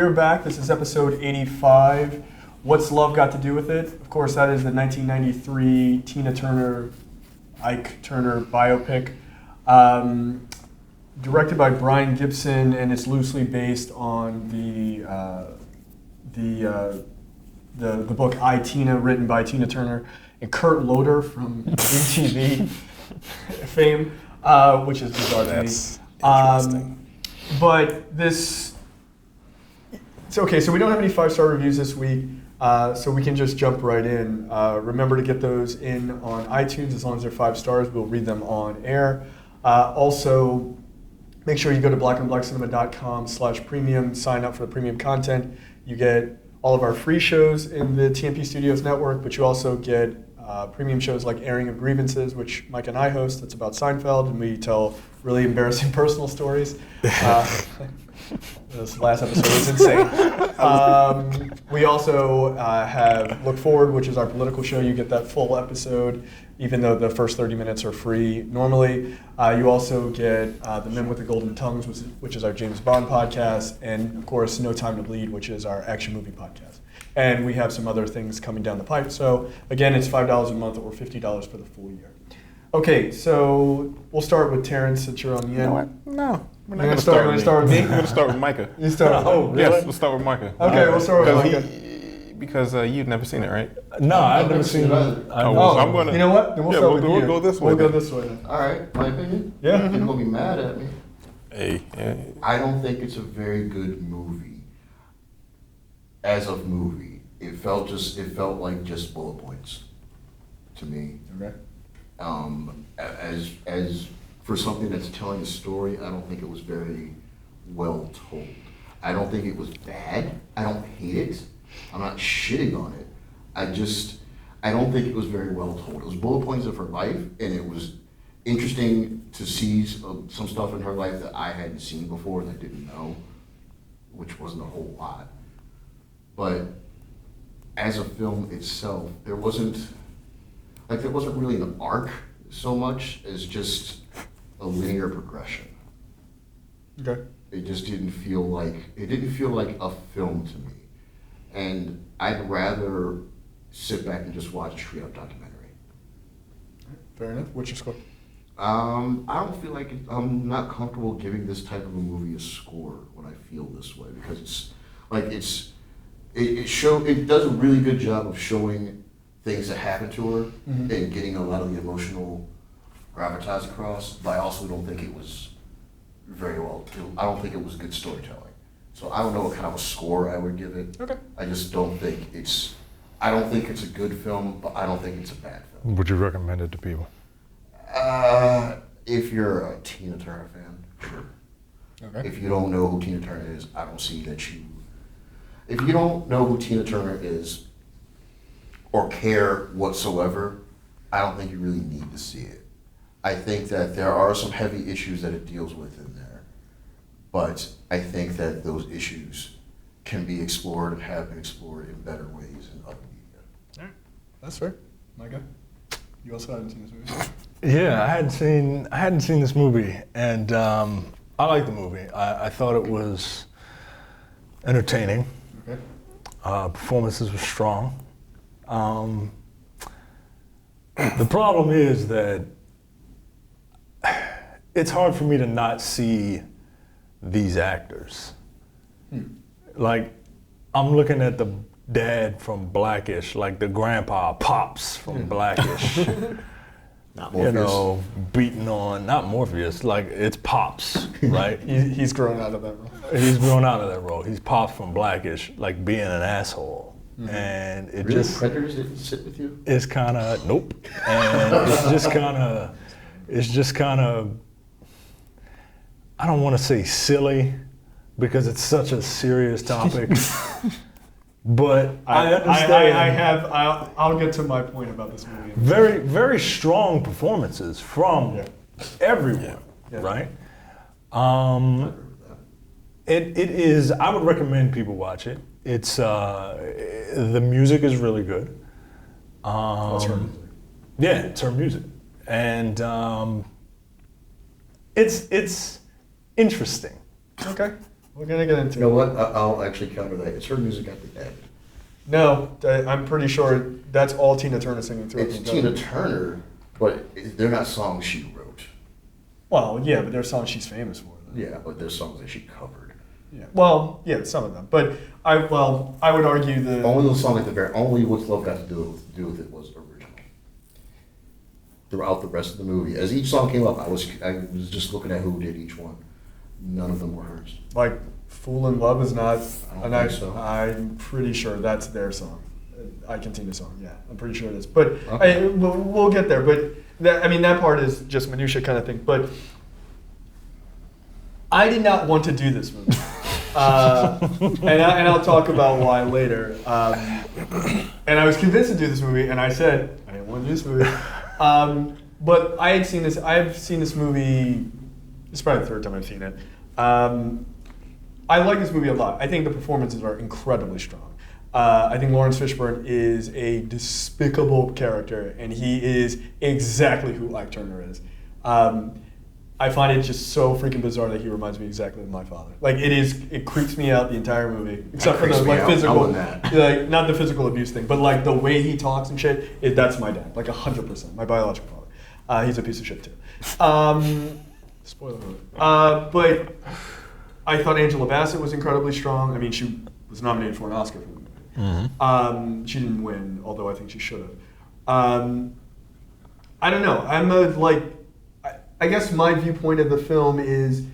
We're back. This is episode 85. What's Love Got to Do with It? Of course, that is the 1993 Tina Turner, Ike Turner biopic, directed by Brian Gibson, and it's loosely based on the book I, Tina, written by Tina Turner and Kurt Loder from MTV fame, which is bizarre to me. But this, it's okay, so we don't have any 5-star reviews this week, so we can just jump right in. Remember to get those in on iTunes. As long as they're 5 stars, we'll read them on air. Also, make sure you go to blackandblackcinema.com/premium, sign up for the premium content. You get all of our free shows in the TMP Studios network, but you also get premium shows like Airing of Grievances, which Mike and I host. That's about Seinfeld, and we tell really embarrassing personal stories. This last episode was insane. We also have Look Forward, which is our political show. You get that full episode, even though the first 30 minutes are free normally. You also get The Men with the Golden Tongues, which is our James Bond podcast, and of course, No Time to Bleed, which is our action movie podcast. And we have some other things coming down the pipe. So again, it's $5 a month or $50 for the full year. Okay, so we'll start with Terrence since you're on the end. You know what? No. We're not going to start with me? We're going to start with Micah. You start with Oh, really? Yes, we'll start with Micah. Okay, we'll start with Micah. Because you've never seen it, right? No, I've never seen it either. I'm gonna, you know what? Then we'll start with you. We'll go this way. We'll go this way then. All right, my opinion? Yeah. You're going to be mad at me. Hey. I don't think it's a very good movie. As a movie, it felt like just bullet points to me. Okay. As for something that's telling a story, I don't think it was very well told. I don't think it was bad. I don't hate it. I'm not shitting on it. I don't think it was very well told. It was bullet points of her life, and it was interesting to see some stuff in her life that I hadn't seen before and I didn't know, which wasn't a whole lot. But as a film itself, there wasn't really an arc so much as just a linear progression. Okay. It just didn't feel like a film to me. And I'd rather sit back and just watch a straight up documentary. Fair enough. What's your score? I don't feel like I'm not comfortable giving this type of a movie a score when I feel this way, because it does a really good job of showing things that happen to her and getting a lot of the emotional gravitas across, but I also don't think it was very well. I don't think it was good storytelling. So I don't know what kind of a score I would give it. Okay. I just don't think it's a good film, but I don't think it's a bad film. Would you recommend it to people? If you're a Tina Turner fan, sure. Okay. If you don't know who Tina Turner is, I don't see that you... If you don't know who Tina Turner is or care whatsoever, I don't think you really need to see it. I think that there are some heavy issues that it deals with in there, but I think that those issues can be explored and have been explored in better ways in other media. All right. That's fair. Micah, you also haven't seen this movie? Yeah, I hadn't seen this movie, and I liked the movie. I thought it was entertaining. Okay. Performances were strong. The problem is that it's hard for me to not see these actors. Like, I'm looking at the dad from Blackish, like the grandpa, Pops from Blackish. Not Morpheus. Beating on, not Morpheus, like it's Pops, right? He's grown out of that role. He's grown out of that role. He's Pops from Blackish, like being an asshole. And it really? just... Predators didn't sit with you? It's kind of, nope. And it's just kind of, I don't want to say silly, because it's such a serious topic. But I understand. I'll get to my point about this movie. Very, very strong performances from everyone, right? It is, I would recommend people watch it. It's, the music is really good. What's her music? Yeah, it's her music. And it's interesting. Okay. We're gonna get into You know it. what? I'll actually counter that. It's her music at the end. No, I'm pretty sure that's all Tina Turner singing through. It's Tina Turner, but they're not songs she wrote. Well, yeah, but there's songs she's famous for. Though. Yeah, but there's songs that she covered. Yeah. Well, yeah, some of them. But I would argue the Only those songs at the very, only What's Love Got to do with it was original. Throughout the rest of the movie, as each song came up, I was just looking at who did each one. None of them were hers. like "Fool in Love" is not. I don't think so. I'm pretty sure that's their song. Ike Turner song. Yeah, I'm pretty sure it is. But Okay. we'll get there. But that part is just minutia kind of thing. But I did not want to do this movie. And I'll talk about why later. And I was convinced to do this movie, and I said I didn't want to do this movie. But I've seen this movie. It's probably the third time I've seen it. I like this movie a lot. I think the performances are incredibly strong. I think Laurence Fishburne is a despicable character, and he is exactly who Ike Turner is. I find it just so freaking bizarre that he reminds me exactly of my father. Like it creeps me out the entire movie, except for the physical, like not the physical abuse thing, but like the way he talks and shit. That's my dad, like 100%, my biological father. He's a piece of shit too. Spoiler alert. But I thought Angela Bassett was incredibly strong. I mean, she was nominated for an Oscar for the movie. Mm-hmm. She didn't win, although I think she should have. I don't know. I guess my viewpoint of the film is,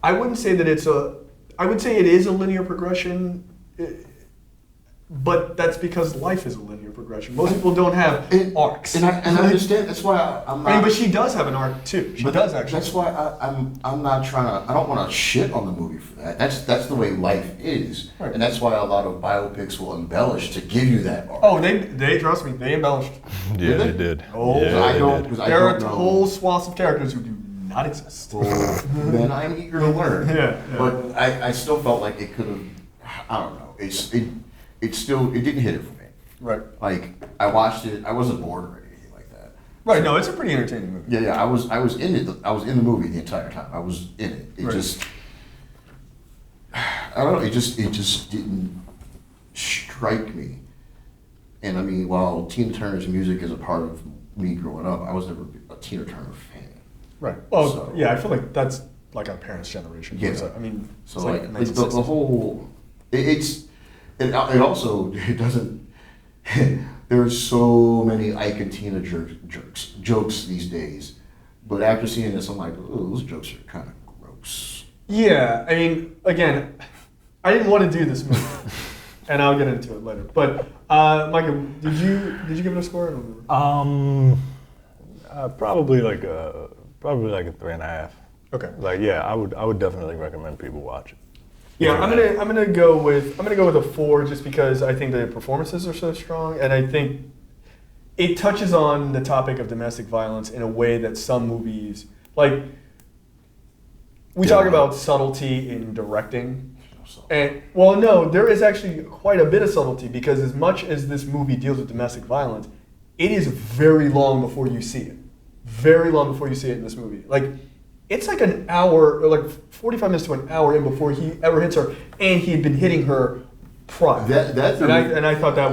I would say it is a linear progression, but that's because life is a linear progression. Most people don't have arcs. And I understand. That's why I'm not. But she does have an arc too. She does actually. That's why I'm not trying to. I don't want to shit on the movie for that. That's the way life is, Right. and that's why a lot of biopics will embellish to give you that arc. Oh, they trust me. They embellished. Yeah, they? they did. Oh, yeah, I they don't. did. Because I There are don't know. whole swaths of characters who do not exist. Then I'm eager to learn. Yeah. But I still felt like it could have. I don't know. It didn't hit it for me. Right. Like I watched it. I wasn't bored or anything like that. Right. No, it's a pretty entertaining movie. Yeah. I was in it. I was in the movie the entire time. I was in it. It Right. just. I don't know. It just didn't strike me. And I mean, while Tina Turner's music is a part of me growing up, I was never a Tina Turner fan. Right. Well, So- yeah, I feel like that's like our parents' generation. Yeah. So, I mean, So it's like the 1960s. whole, it also it doesn't. There's so many Ike and Tina jokes these days, but after seeing this, I'm like, oh, those jokes are kind of gross. Yeah, I mean, again, I didn't want to do this movie, and I'll get into it later. But Micah, did you give it a score? I don't remember. Probably like a 3.5. Okay. Like, yeah, I would definitely recommend people watch it. Yeah, I'm gonna go with a 4 just because I think the performances are so strong, and I think it touches on the topic of domestic violence in a way that some movies like. We talk about subtlety in directing, and well, no, there is actually quite a bit of subtlety because as much as this movie deals with domestic violence, it is very long before you see it. Very long before you see it in this movie. Like, it's like an hour, or like 45 minutes to an hour in before he ever hits her, and he had been hitting her prior. I thought that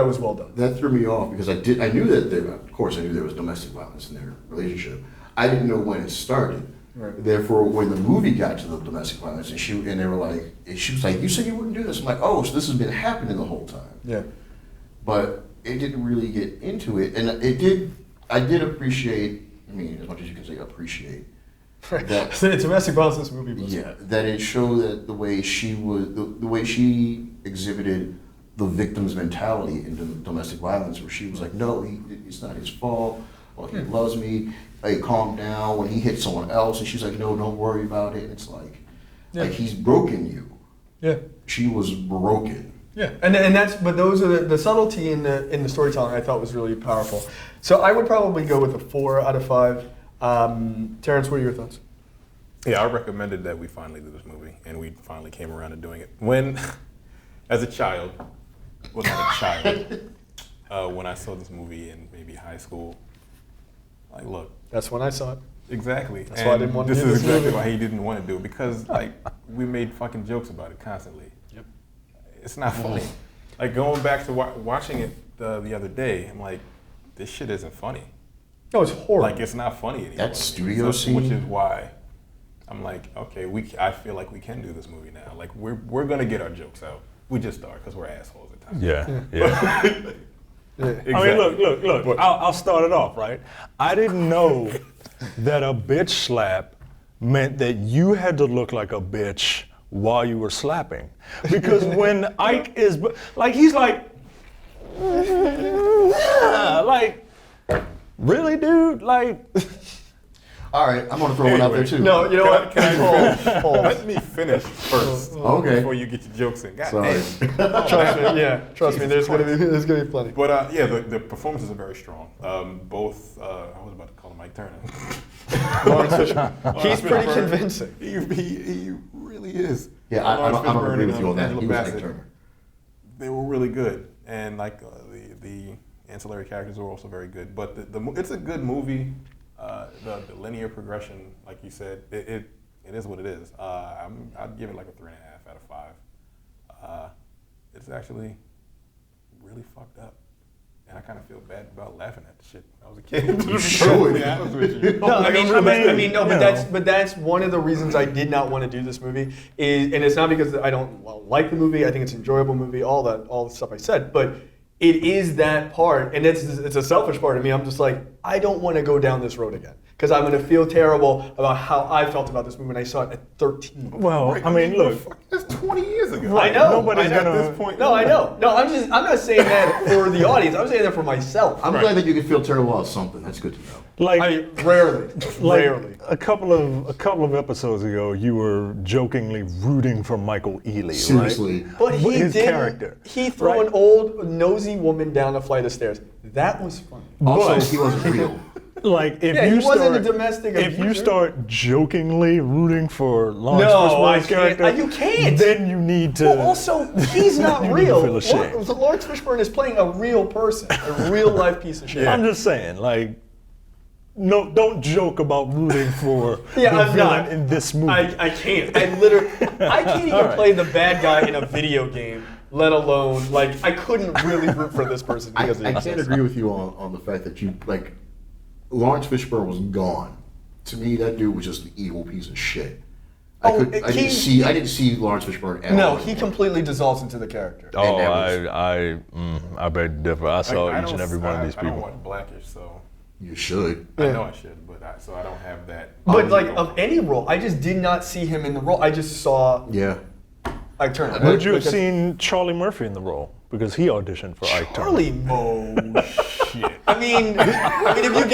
was well done. That threw me off because I knew that of course I knew there was domestic violence in their relationship. I didn't know when it started. Right. Therefore, when the movie got to the domestic violence, and they were like, she was like, "You said you wouldn't do this." I'm like, "Oh, so this has been happening the whole time." Yeah. But it didn't really get into it, and it did. I did appreciate. I mean, as much as you can say appreciate. That, domestic violence in this movie was yeah, that it showed that the way she was, the way she exhibited the victim's mentality in domestic violence, where she was like, "No, it's not his fault. Well, he loves me. Like, calm down." When he hit someone else, and she's like, "No, don't worry about it." And it's like, like he's broken you. Yeah. She was broken. Yeah, and those are the subtlety in the storytelling I thought was really powerful. So I would probably go with a 4 out of 5. Terrence, what are your thoughts? Yeah, I recommended that we finally do this movie, and we finally came around to doing it. When, as a child, well, not a child, when I saw this movie in maybe high school, like, look, That's when I saw it. Exactly. That's why I didn't want to this do is this exactly movie. why he didn't want to do it, because like we made fucking jokes about it constantly. Yep. It's not funny. Like going back to watching it the other day, I'm like, this shit isn't funny. No, it's horrible. Like it's not funny anymore. That studio So- scene? which is why I'm like, okay, I feel like we can do this movie now. Like we're gonna get our jokes out. We just are because we're assholes at times. Yeah. Exactly. I mean, look. I'll start it off, right? I didn't know that a bitch slap meant that you had to look like a bitch while you were slapping. Because when Ike is, like, he's like, like, really, dude? Like, All right, I'm gonna throw one out there too. no, you know what? Can I Hold. Let me finish first. Okay. Before you get your jokes in. God Sorry. damn. Trust me. There's gonna be plenty. But yeah, the performances are very strong. Both, I was about to call him Ike Turner. Laurence Fishburne. He's pretty convincing. He really is. Yeah, I'm Laurence gonna Fishburne agree and, with you on that. Angela He was Ike Bassett, Turner. they were really good, and like the ancillary characters were also very good. But it's a good movie. The linear progression, like you said, it is what it is. I'd give it like a 3.5 out of 5. It's actually really fucked up, and I kind of feel bad about laughing at the shit when I was a kid. You should. To be honest with you. No, I mean, no, you but that's one of the reasons I did not want to do this movie. And it's not because I don't like the movie. I think it's an enjoyable movie. All the stuff I said, but it is that part, and it's a selfish part of me. I'm just like, I don't want to go down this road again because I'm going to feel terrible about how I felt about this movie when I saw it at 13. well, Right, I mean, look, that's 20 years ago. I know. nobody's At gonna. this point, No, I know. No, I'm not saying that for the audience. I'm saying that for myself. I'm glad that you could feel terrible about something. That's good to know. Like, I mean, rarely. a couple of episodes ago, you were jokingly rooting for Michael Ealy, Seriously. right? But he His did. character, He threw right? an old nosy woman down a flight of stairs. That was funny. Also, But- he wasn't real. Like, if Yeah, you he start, wasn't a domestic if you abuser. start jokingly rooting for Laurence No, I Fishburne's can't. character, You can't. Then you need to. Well, also, he's not You need to real. feel ashamed. Lawrence Fishburne is playing a real person, a real life piece of shit. I'm just saying, like, no, don't joke about rooting for Yeah, the I'm villain not. in this movie. I can't. I can't even play the bad guy in a video game, let alone, like, I couldn't really root for this person I because of can't agree with you on the fact that you, like, Lawrence Fishburne was gone. To me, that dude was just an evil piece of shit. I didn't see Lawrence Fishburne at all. No, he completely dissolves into the character. oh, that I beg to differ. I saw each and every one of these I don't people. watch Blackish, so You should. I know I should, but I don't have that. But, like, of any role, I just did not see him in the role. I just saw Yeah. Ike Turner. Would you have Because- seen Charlie Murphy in the role? Because he auditioned for Ike Turner. Charlie Mo. Shit. I mean, if you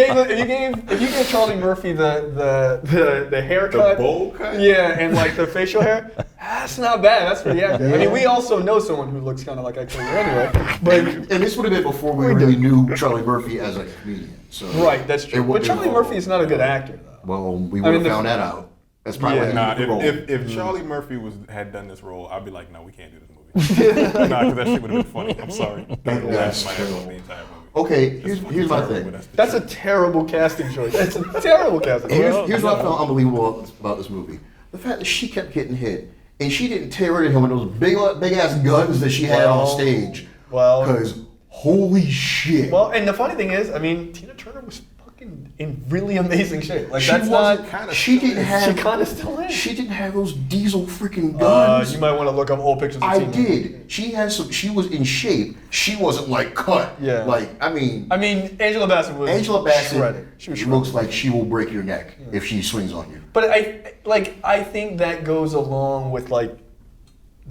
gave Charlie Murphy the haircut, The bowl cut? yeah, and like the facial hair, that's not bad. That's pretty accurate. I mean, we also know someone who looks kind of like Ike Turner anyway. But And this would have been before we really knew Charlie Murphy as a comedian. So right, that's true. But Charlie Murphy is not a good actor, though. Well, we I would mean, have found that out. That's probably Yeah. why he Nah, did the role. if Charlie Murphy had done this role, I'd be like, no, we can't do this movie. Nah, because that shit would have been funny. I'm sorry. Don't laugh my ass off the entire movie. Okay, It's here's fucking my terrible, thing. but that's the That's truth. a terrible casting choice. That's a terrible casting choice. Here's what I found unbelievable about this movie: the fact that she kept getting hit, and she didn't tear into him with those big ass guns that she had on stage. well- because holy shit! Well, and the funny thing is, I mean, Tina Turner was fucking in really amazing shape. Like she that's wasn't. not. She didn't have. She kind of still is. She didn't have those diesel freaking guns. You might want to look up old pictures of I Tina. did. She has some. She was in shape. She wasn't like cut. Yeah. Like I mean, Angela Bassett was Angela Bassett shredded. She was shredded. looks like she will break your neck if she swings on you. But I think that goes along with like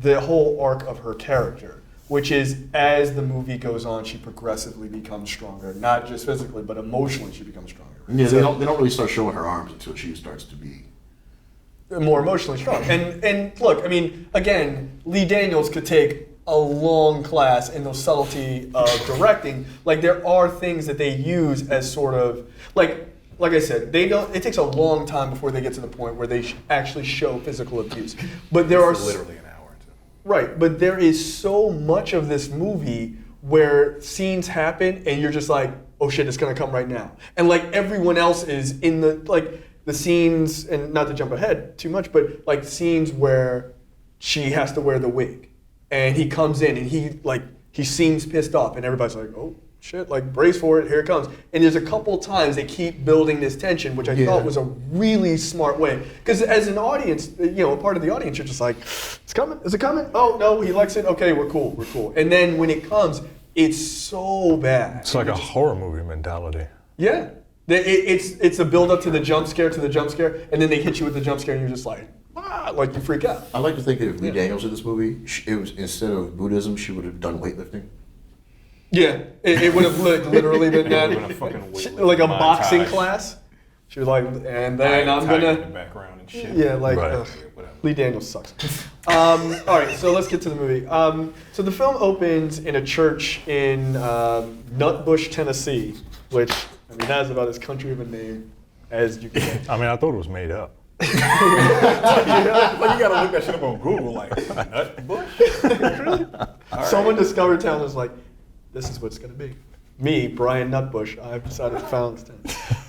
the whole arc of her character, which is as the movie goes on, she progressively becomes stronger, not just physically, but emotionally she becomes stronger. Yeah, they don't really start showing her arms until she starts to be. More emotionally strong. And look, I mean, again, Lee Daniels could take a long class in the subtlety of directing. Like there are things that they use as sort of like I said, they don't. It takes a long time before they get to the point where they actually show physical abuse. But there are literally an hour or two. right. But there is so much of this movie where scenes happen and you're just like, oh shit, it's gonna come right now. And like everyone else is in the like. the scenes, and not to jump ahead too much, but like scenes where she has to wear the wig, and he comes in and he seems pissed off, and everybody's like, oh shit, like brace for it, here it comes. And there's a couple times they keep building this tension, which I thought was a really smart way. Because as an audience, a part of the audience, you're just like, it's coming, is it coming? Oh no, he likes it, okay, we're cool. And then when it comes, it's so bad. It's like a horror movie mentality. Yeah. It's a build up to the jump scare, and then they hit you with the jump scare and you're just like you freak out. I like to think that if Lee Daniels in this movie, it was instead of Buddhism, she would have done weightlifting. Yeah, it would have literally been that, like a boxing class. She was like, and then I'm gonna in the background and shit. Yeah, like Right. Lee Daniels sucks. All right, so let's get to the movie. So the film opens in a church in Nutbush, Tennessee, which has about as country of a name as you can get. I mean, I thought it was made up. Like you gotta look that shit up on Google, like Nutbush. Someone discovered town and was like, this is what it's gonna be. Me, Brian Nutbush, I've decided to found this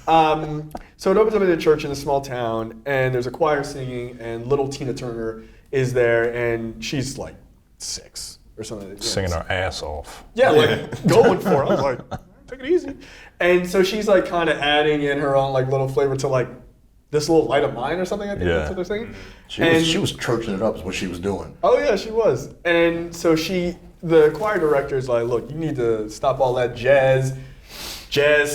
town. So it opens up in a church in a small town, and there's a choir singing, and little Tina Turner is there, and she's like 6 or something. Singing her ass off. Yeah, like going for it. I was like, take it easy. And so she's like kind of adding in her own like little flavor to like this little light of mine or something. I think that's what they're singing. She was churching it up is what she was doing. Oh yeah, she was. And so the choir director is like, look, you need to stop all that jazz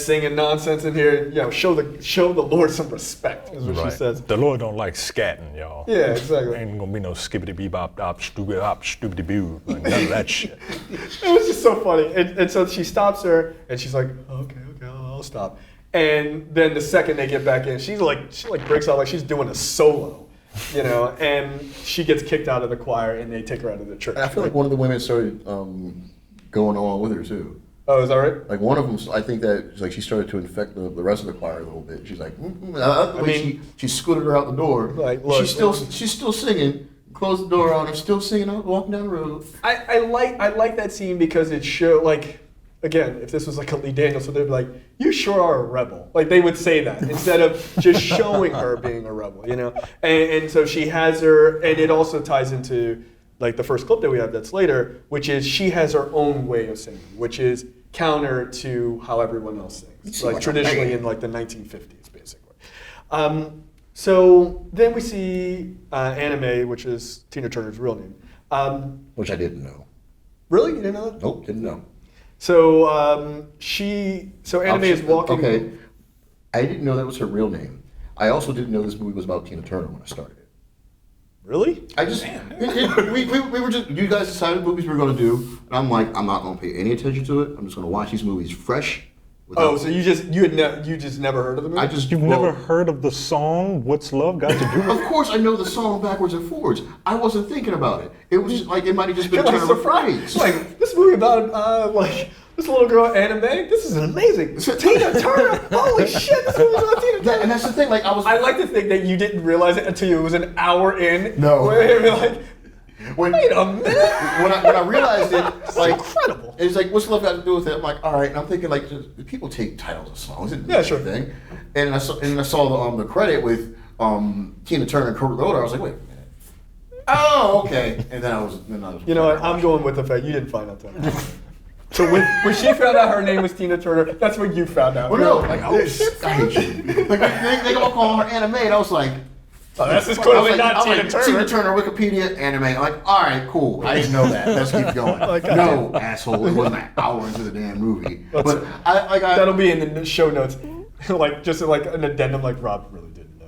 singing nonsense in here. Show the Lord some respect, is what she says. The Lord don't like scatting, y'all. Yeah, exactly. Ain't gonna be no skibbity bebop dop stupid hop stupid boo, like none of that shit. It was just so funny. And so she stops her, and she's like, okay, I'll stop. And then the second they get back in, she breaks out like she's doing a solo, and she gets kicked out of the choir, and they take her out of the church. And I feel like one of the women started going along with her too. Oh, is that right? Like one of them, I think that like she started to infect the rest of the choir a little bit. She's like, I mean, she scooted her out the door. Like, look, she's still singing. Closed the door on her, still singing out, walking down the road. I like that scene because it showed like. Again, if this was like a Lee Daniels, so they'd be like, you sure are a rebel. Like they would say that instead of just showing her being a rebel, And so she has her, and it also ties into like the first clip that we have that's later, which is she has her own way of singing, which is counter to how everyone else sings, like traditionally in like the 1950s, basically. So then we see Anime, which is Tina Turner's real name. Which I didn't know. Really? You didn't know that? Nope, didn't know. So Anime is walking. Okay, I didn't know that was her real name. I also didn't know this movie was about Tina Turner when I started it. Really? I just we were just you guys decided movies we were going to do, and I'm like I'm not going to pay any attention to it. I'm just going to watch these movies fresh. So you just never heard of the movie? You've never heard of the song "What's Love Got to Do with It"? Of course, I know the song backwards and forwards. I wasn't thinking about it. It was just like it might have just been You're a like turn of a surprised. phrase. Like this movie about like this little girl Anime. This is amazing. Tina Turner. Holy shit! This movie's about Tina Turner. And that's the thing. Like I like to think that you didn't realize it until it was an hour in. No. Where you're like, wait a minute. When I realized it, like incredible. It's like what's love got to do with it? I'm like, all right. And I'm thinking like, just, people take titles of songs. It's Yeah, sure. thing. And I saw the credit with Tina Turner and Kurt Loder. I was like, wait a minute. Oh, okay. And then I was. You know what? I'm going with the fact you didn't find out that. So when she found out her name was Tina Turner, that's when you found out. Well, no, like oh shit, I hate you. Like they all call her Anime, and I was like. Oh, that's just clearly not Tina Turner. Tina Turner, Wikipedia, Anime. I'm like, all right, cool. I didn't know that. Let's keep going. No, asshole. It wasn't an hour into the damn movie. But that'll be in the show notes, like just like an addendum. Like Rob really didn't know.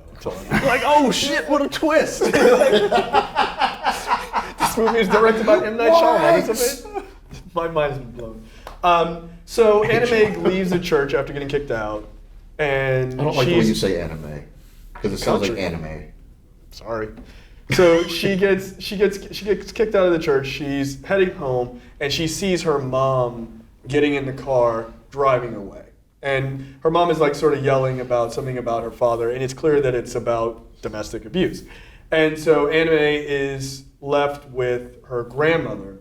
Like, oh shit, what a twist! This movie is directed by M. Night Shyamalan. My mind's been blown. So Anime leaves the church after getting kicked out, and I don't like the way you say anime because it sounds like anime. Sorry. So she gets kicked out of the church. She's heading home, and she sees her mom getting in the car, driving away. And her mom is like sort of yelling about something about her father, and it's clear that it's about domestic abuse. And so Anime is left with her grandmother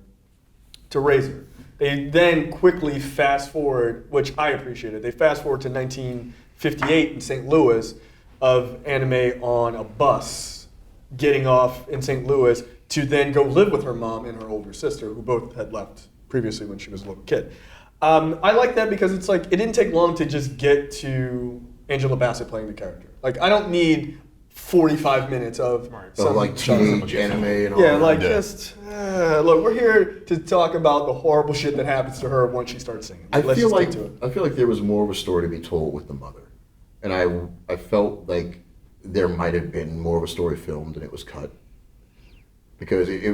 to raise her. They then quickly fast forward, which I appreciated. They fast forward to 1958 in St. Louis, of anime on a bus, getting off in St. Louis to then go live with her mom and her older sister, who both had left previously when she was a little kid. I like that because it's like, it didn't take long to just get to Angela Bassett playing the character. Like, I don't need 45 minutes of some like teenage anime and all yeah, that. like just look, we're here to talk about the horrible shit that happens to her once she starts singing. I Let's feel just like get to it. I feel like there was more of a story to be told with the mother, and I felt like there might have been more of a story filmed and it was cut, because it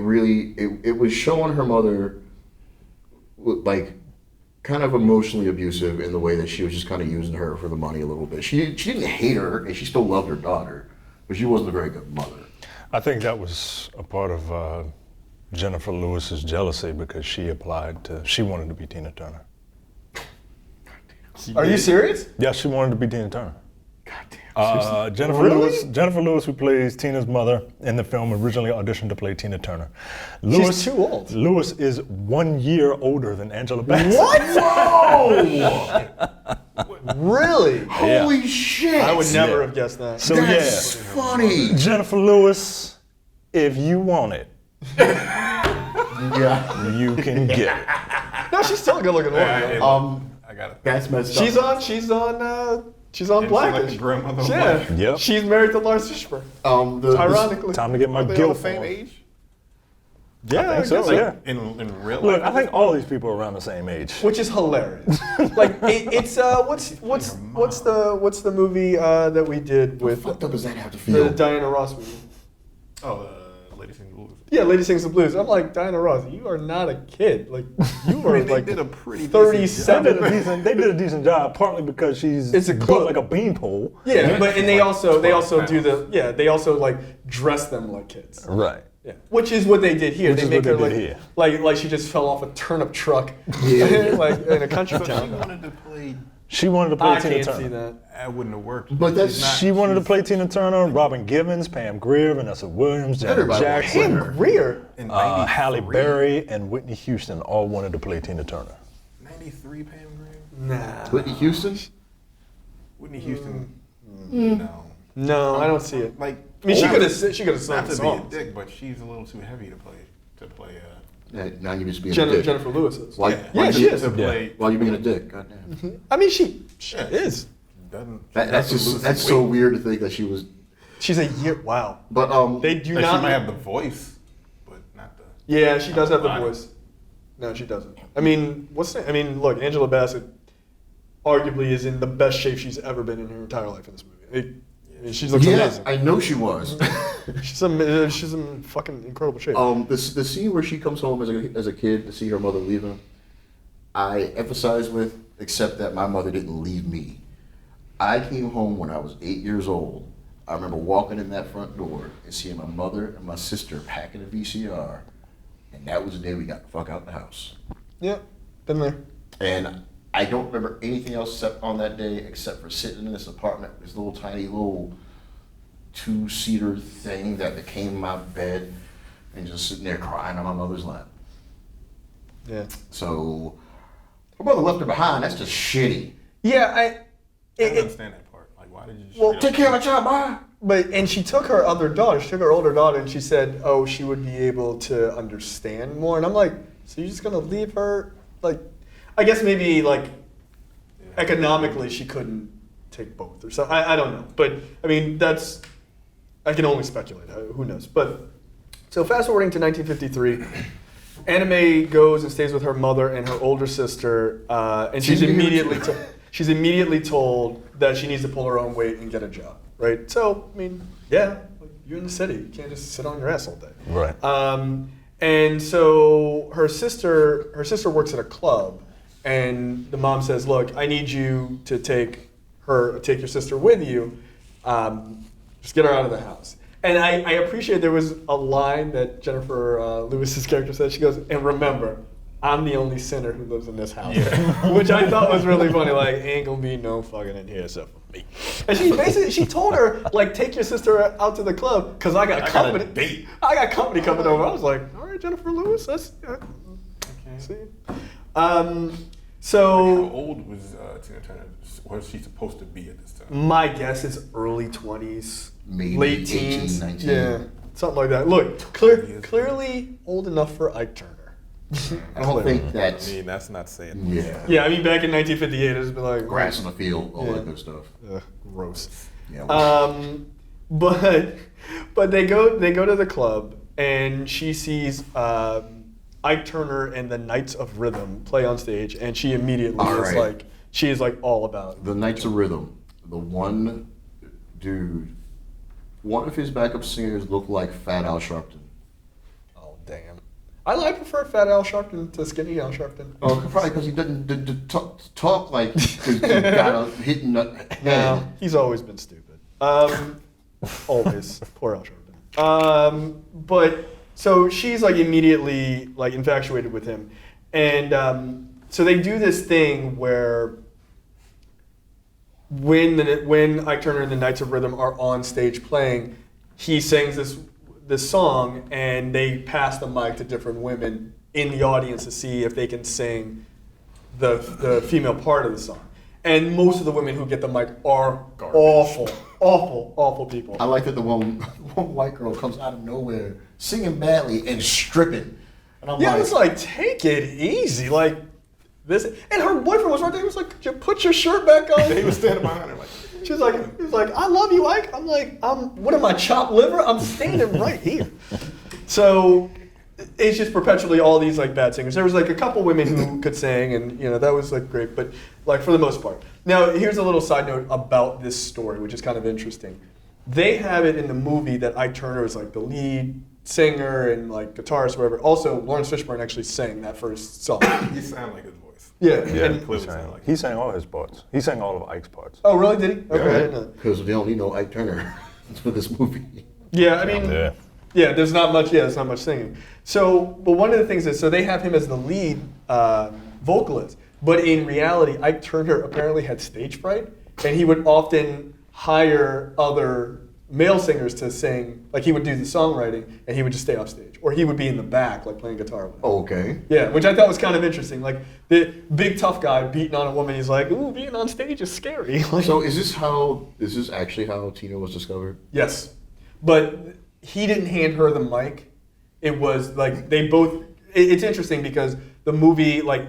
was showing her mother like kind of emotionally abusive in the way that she was just kind of using her for the money a little bit. She didn't hate her, and she still loved her daughter, but she wasn't a very good mother. I think that was a part of Jennifer Lewis's jealousy because she wanted to be Tina Turner. Are you serious? Yeah, she wanted to be Tina Turner. Goddamn. Jennifer Really? Lewis, who plays Tina's mother in the film, originally auditioned to play Tina Turner. She's too old. Lewis is 1 year older than Angela Bassett. What? Whoa! Really? Holy shit! I would never have guessed that. So That's yeah, funny. Jennifer Lewis, if you want it, Yeah. you can get it. No, she's still a good-looking woman. I got it. That's messed up. She's on And Blackish. she's like the grandmother of Yeah. Blackish. Yep. She's married to Laurence Fishburne. Ironically. Time to get my Are they all guilt the same on. age? Yeah, I think so, guess yeah. In real Look, life? I think all these people are around the same age. Which is hilarious. Like it's what's the movie that we did What with fucked up does that have to the feel? Diana Ross movie? Oh, Lady Sings the Blues. Yeah, Lady Sings the Blues. I'm like, Diana Ross, you are not a kid. Like you are They like did a pretty decent $37. They did a decent job, partly because she's It's a built clo- like a beanpole. Yeah, but and they also pounds. do they also like dress them like kids. Right. Yeah, which is what they did here. Which They is make what her they did like, here. like she just fell off a turnip truck, Yeah. like in a country So she town. wanted to play. She wanted to play I Tina can't Turner. see that. That wouldn't have worked. But that's- She's not- She wanted to she's play Tina Turner, Robin Givens, Pam Grier, Vanessa Williams, Janet Everybody Jackson, wanted Pam Grier. in Halle 93. Berry, and Whitney Houston all wanted to play Tina Turner. 93 Pam Grier? Nah. Whitney Houston? Whitney Houston? Mm. No. No, I don't see it. Like, I mean, she not could to- have sung Not to be a songs. dick, but she's a little too heavy to play. Now you're just being a dick. Jennifer Lewis is. Why- Yeah, why she you- is. To play. Why you being a dick? Goddamn. I mean, she Yeah, is. Doesn't. That's just that's so weird to think that she was. She's a year. Wow. But They do Like, she not. might have the voice, but not the. Yeah, she does have the Body. voice. No, she doesn't. I mean, look, Angela Bassett arguably is in the best shape she's ever been in her entire life in this movie. I mean, she looks yeah, amazing. I know she was. She's in fucking incredible shape. The scene where she comes home as a kid to see her mother leave him, I emphasize with, except that my mother didn't leave me. I came home when I was 8 years old. I remember walking in that front door and seeing my mother and my sister packing a VCR, and that was the day we got the fuck out the house. Yeah, been there. And I don't remember anything else except on that day, except for sitting in this apartment, this little tiny little two-seater thing that became my bed, and just sitting there crying on my mother's lap. Yeah. So, her mother left her behind. That's just shitty. Yeah, I don't understand that part. Like, why did you? Well, straight Take up- care of my child, bye. and she took her other daughter. She took her older daughter, and she said, "Oh, she would be able to understand more." And I'm like, "So you're just gonna leave her?" Like, I guess maybe like economically she couldn't take both or something. I don't know, but I mean I can only speculate. Who knows? But so fast forwarding to 1953. Anime goes and stays with her mother and her older sister, and she's immediately told that she needs to pull her own weight and get a job, right? So, I mean, yeah, you're in the city. You can't just sit on your ass all day. Right. And so her sister works at a club, and the mom says, "Look, I need you to take your sister with you. Just get her out of the house." And I appreciate there was a line that Jennifer Lewis's character said. She goes, "And remember, I'm the only sinner who lives in this house," which I thought was really funny. Like, ain't gonna be no fucking in here except for me. And she told her, like, take your sister out to the club because I got company. a date. I got company coming over. I was like, all right, Jennifer Lewis, that's see. So How old was Tina Turner? Was she supposed to be at this time? my guess is early 20s, Maybe late 18, teens. 19. Yeah, something like that. Look, clearly old enough for Ike Turner. I don't think I that's, mean, that's not saying much. yeah. Yeah, I mean, back in 1958, it's been like Grass in the field, all Yeah. that good stuff. Gross. Yeah. But they go to the club, and she sees Ike Turner and the Knights of Rhythm play on stage, and she immediately All is right. like all about it. The Knights of Rhythm, the one dude, one of his backup singers looked like Fat Al Sharpton. Oh damn! I prefer Fat Al Sharpton to Skinny Al Sharpton. Oh, probably because he doesn't talk like he got a hitting the head. No, he's always been stupid. Always. Poor Al Sharpton. But so she's like immediately like infatuated with him, and so they do this thing where when Ike Turner and the Knights of Rhythm are on stage playing, he sings this song, and they pass the mic to different women in the audience to see if they can sing the female part of the song. And most of the women who get the mic are Garbage. awful people. I like that the one white girl comes out of nowhere singing badly and stripping. And I'm Yeah, like, I was like, take it easy, like this. And her boyfriend was right there. He was like, could you put your shirt back on? He was standing behind her like. She was like, he was like, I love you, Ike. I'm like, what am I, chopped liver? I'm standing right here. So it's just perpetually all these like bad singers. There was like a couple women who could sing, and that was like great, but like for the most part. Now here's a little side note about this story, which is kind of interesting. They have it in the movie that Ike Turner is like the lead singer and like guitarist, whatever. Also, Laurence Fishburne actually sang that first song. He sounded like his voice. Yeah. And clearly sounded like He sang all his parts. He sang all of Ike's parts. Oh, really? Did he? Okay, I didn't know. because they don't need no Ike Turner for this movie. Yeah, I mean, Yeah. there's not much. Yeah, there's not much singing. So, but one of the things is, so they have him as the lead vocalist, but in reality, Ike Turner apparently had stage fright, and he would often hire other male singers to sing. Like he would do the songwriting, and he would just stay off stage, or he would be in the back, like playing guitar with. Okay. Yeah, which I thought was kind of interesting. Like the big tough guy beating on a woman, he's like, ooh, being on stage is scary. Like, So is this actually how Tina was discovered? yes, but he didn't hand her the mic. It was like they both. It's interesting because the movie, like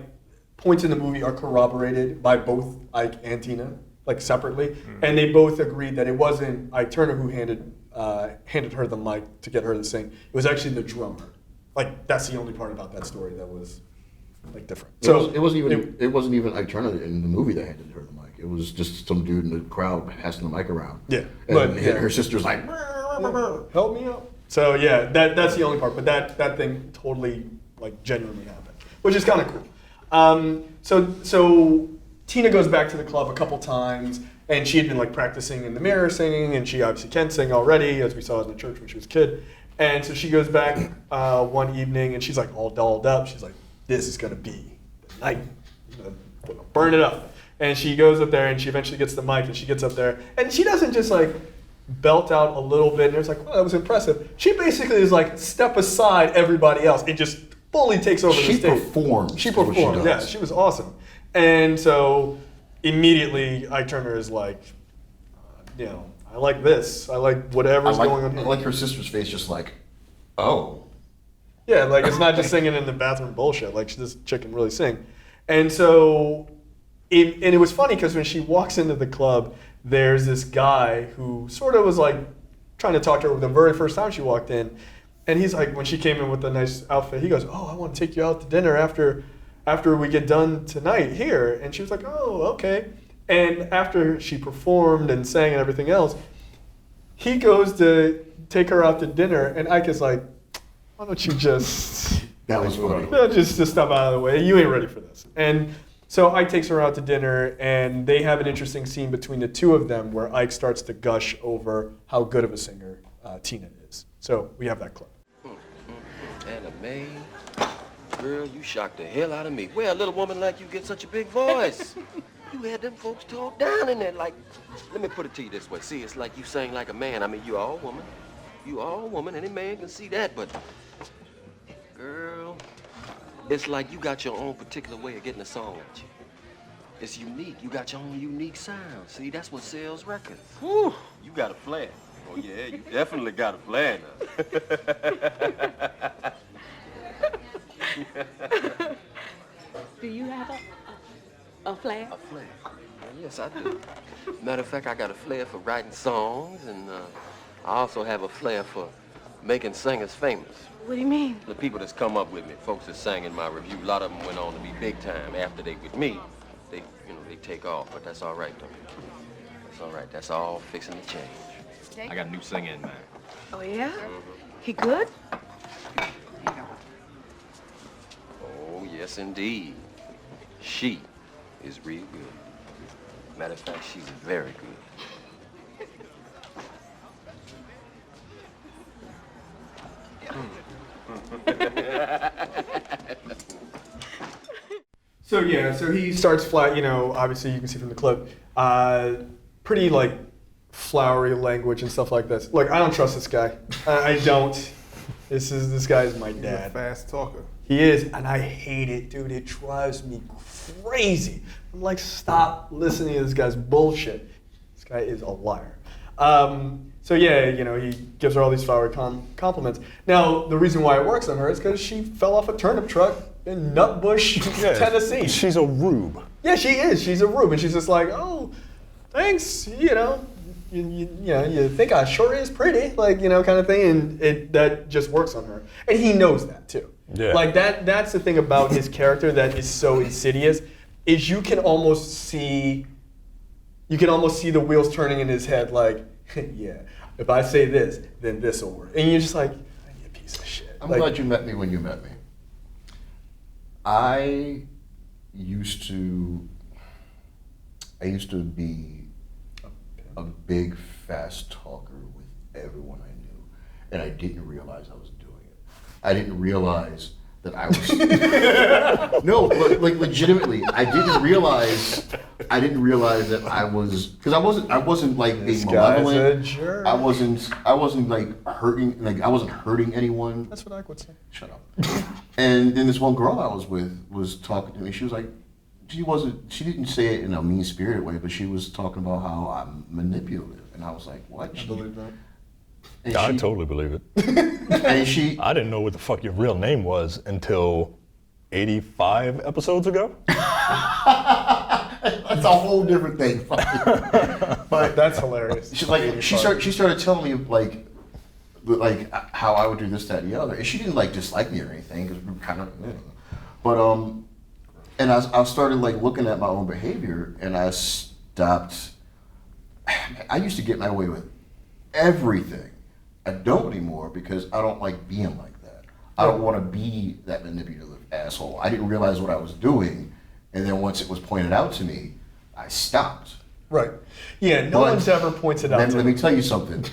points in the movie, are corroborated by both Ike and Tina, like separately, and they both agreed that it wasn't Ike Turner who handed her the mic to get her to sing. It was actually the drummer. Like that's the only part about that story that was like different. It wasn't even Ike Turner in the movie that handed her the mic. It was just some dude in the crowd passing the mic around. Yeah, And but her sister's like, help me out. So yeah, that's the only part. But that thing totally like genuinely happened, which is kind of cool. So Tina goes back to the club a couple times, and she had been like practicing in the mirror singing, and she obviously can sing already, as we saw in the church when she was a kid. And so she goes back one evening, and she's like all dolled up. She's like, "This is gonna be the night. I'm gonna burn it up." And she goes up there, and she eventually gets the mic, and she gets up there, and she doesn't just like belt out a little bit, and it was like, "Wow, that was impressive." She basically is like, step aside everybody else. It just fully takes over the stage. She performed. Yeah, she was awesome. And so immediately Ike Turner is like, I like this. I like whatever's going on I here. like her sister's face, just like, oh. Yeah, like it's not just singing in the bathroom bullshit. Like this chick can really sing. And so, it was funny because when she walks into the club, there's this guy who sort of was like trying to talk to her the very first time she walked in. And he's like, when she came in with a nice outfit, he goes, "Oh, I want to take you out to dinner after we get done tonight here." And she was like, "Oh, okay." And after she performed and sang and everything else, he goes to take her out to dinner, and Ike is like, "Why don't you just That was funny. just step out of the way? You ain't ready for this." And so Ike takes her out to dinner, and they have an interesting scene between the two of them where Ike starts to gush over how good of a singer Tina is. So we have that clip. Anime, girl, you shocked the hell out of me. Where a little woman like you get such a big voice? You had them folks talk down in there like, let me put it to you this way. See, it's like you sang like a man. I mean, you all woman. You all woman. Any man can see that, but girl, it's like you got your own particular way of getting a song at you. It's unique. You got your own unique sound. See, that's what sells records. Whew. You got a flair. Oh, yeah, you definitely got a flair now. Do you have a flair? A flair? Yes, I do. Matter of fact, I got a flair for writing songs, and I also have a flair for making singers famous. What do you mean? The people that's come up with me, folks that sang in my review, a lot of them went on to be big time. After they with me, they take off, but that's all right, though. That's all right. That's all fixing to change. I got a new singer in mind. Oh, yeah? He good? Oh, yes, indeed. She is real good. Matter of fact, she's very good. So yeah, so he starts flat, obviously you can see from the clip, pretty like flowery language and stuff like this. Look, I don't trust this guy. I don't. This guy is my He's a dad. fast talker. He is, and I hate it, dude. It drives me crazy. I'm like, stop listening to this guy's bullshit. This guy is a liar. So yeah, he gives her all these flowery compliments. Now, the reason why it works on her is because she fell off a turnip truck in Nutbush, Tennessee. She's a rube. Yeah, she is. She's a rube, and she's just like, oh, thanks. You think I sure is pretty, like kind of thing, and that just works on her, and he knows that too. Yeah. Like that's the thing about his character that is so insidious, is you can almost see the wheels turning in his head, like, yeah, if I say this, then this will work, and you're just like, you piece of shit. I'm glad you met me when you met me. I used to be a big, fast talker with everyone I knew, and I didn't realize I was doing it. I didn't realize that I was no, like legitimately, I didn't realize that I was, because I wasn't like being malevolent. Guy's a jerk. I wasn't like hurting, like I wasn't hurting anyone. That's what I would say. Shut up. And then this one girl I was with was talking to me. She was like, she didn't say it in a mean-spirited way, but she was talking about how I'm manipulative. And I was like, what? I believe that. And I totally believe it. And she, I didn't know what the fuck your real name was until 85 episodes ago. that's a whole different thing. But that's hilarious. She's like, she started telling me like how I would do this, that, and the other. And she didn't like dislike me or anything, because we were kind of, but and I started like looking at my own behavior, and I stopped. I used to get my way with everything. I don't anymore because I don't like being like that. I don't want to be that manipulative asshole. I didn't realize what I was doing, and then once it was pointed out to me, I stopped. Right. Yeah, no one's ever pointed out to Let me tell you something.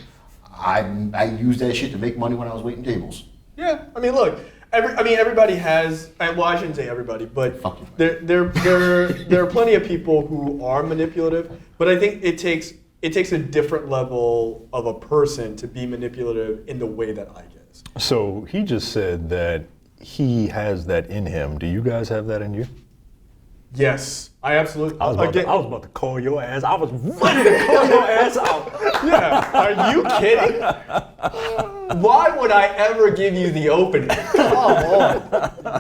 I used that shit to make money when I was waiting tables. Yeah, I mean, look, everybody has, well, I shouldn't say everybody, but there are plenty of people who are manipulative, but I think it takes a different level of a person to be manipulative in the way that Ike is. So he just said that he has that in him. Do you guys have that in you? Yes, I absolutely. I was about to call your ass. I was ready to call your ass out. Yeah, are you kidding? Why would I ever give you the opening? Come on.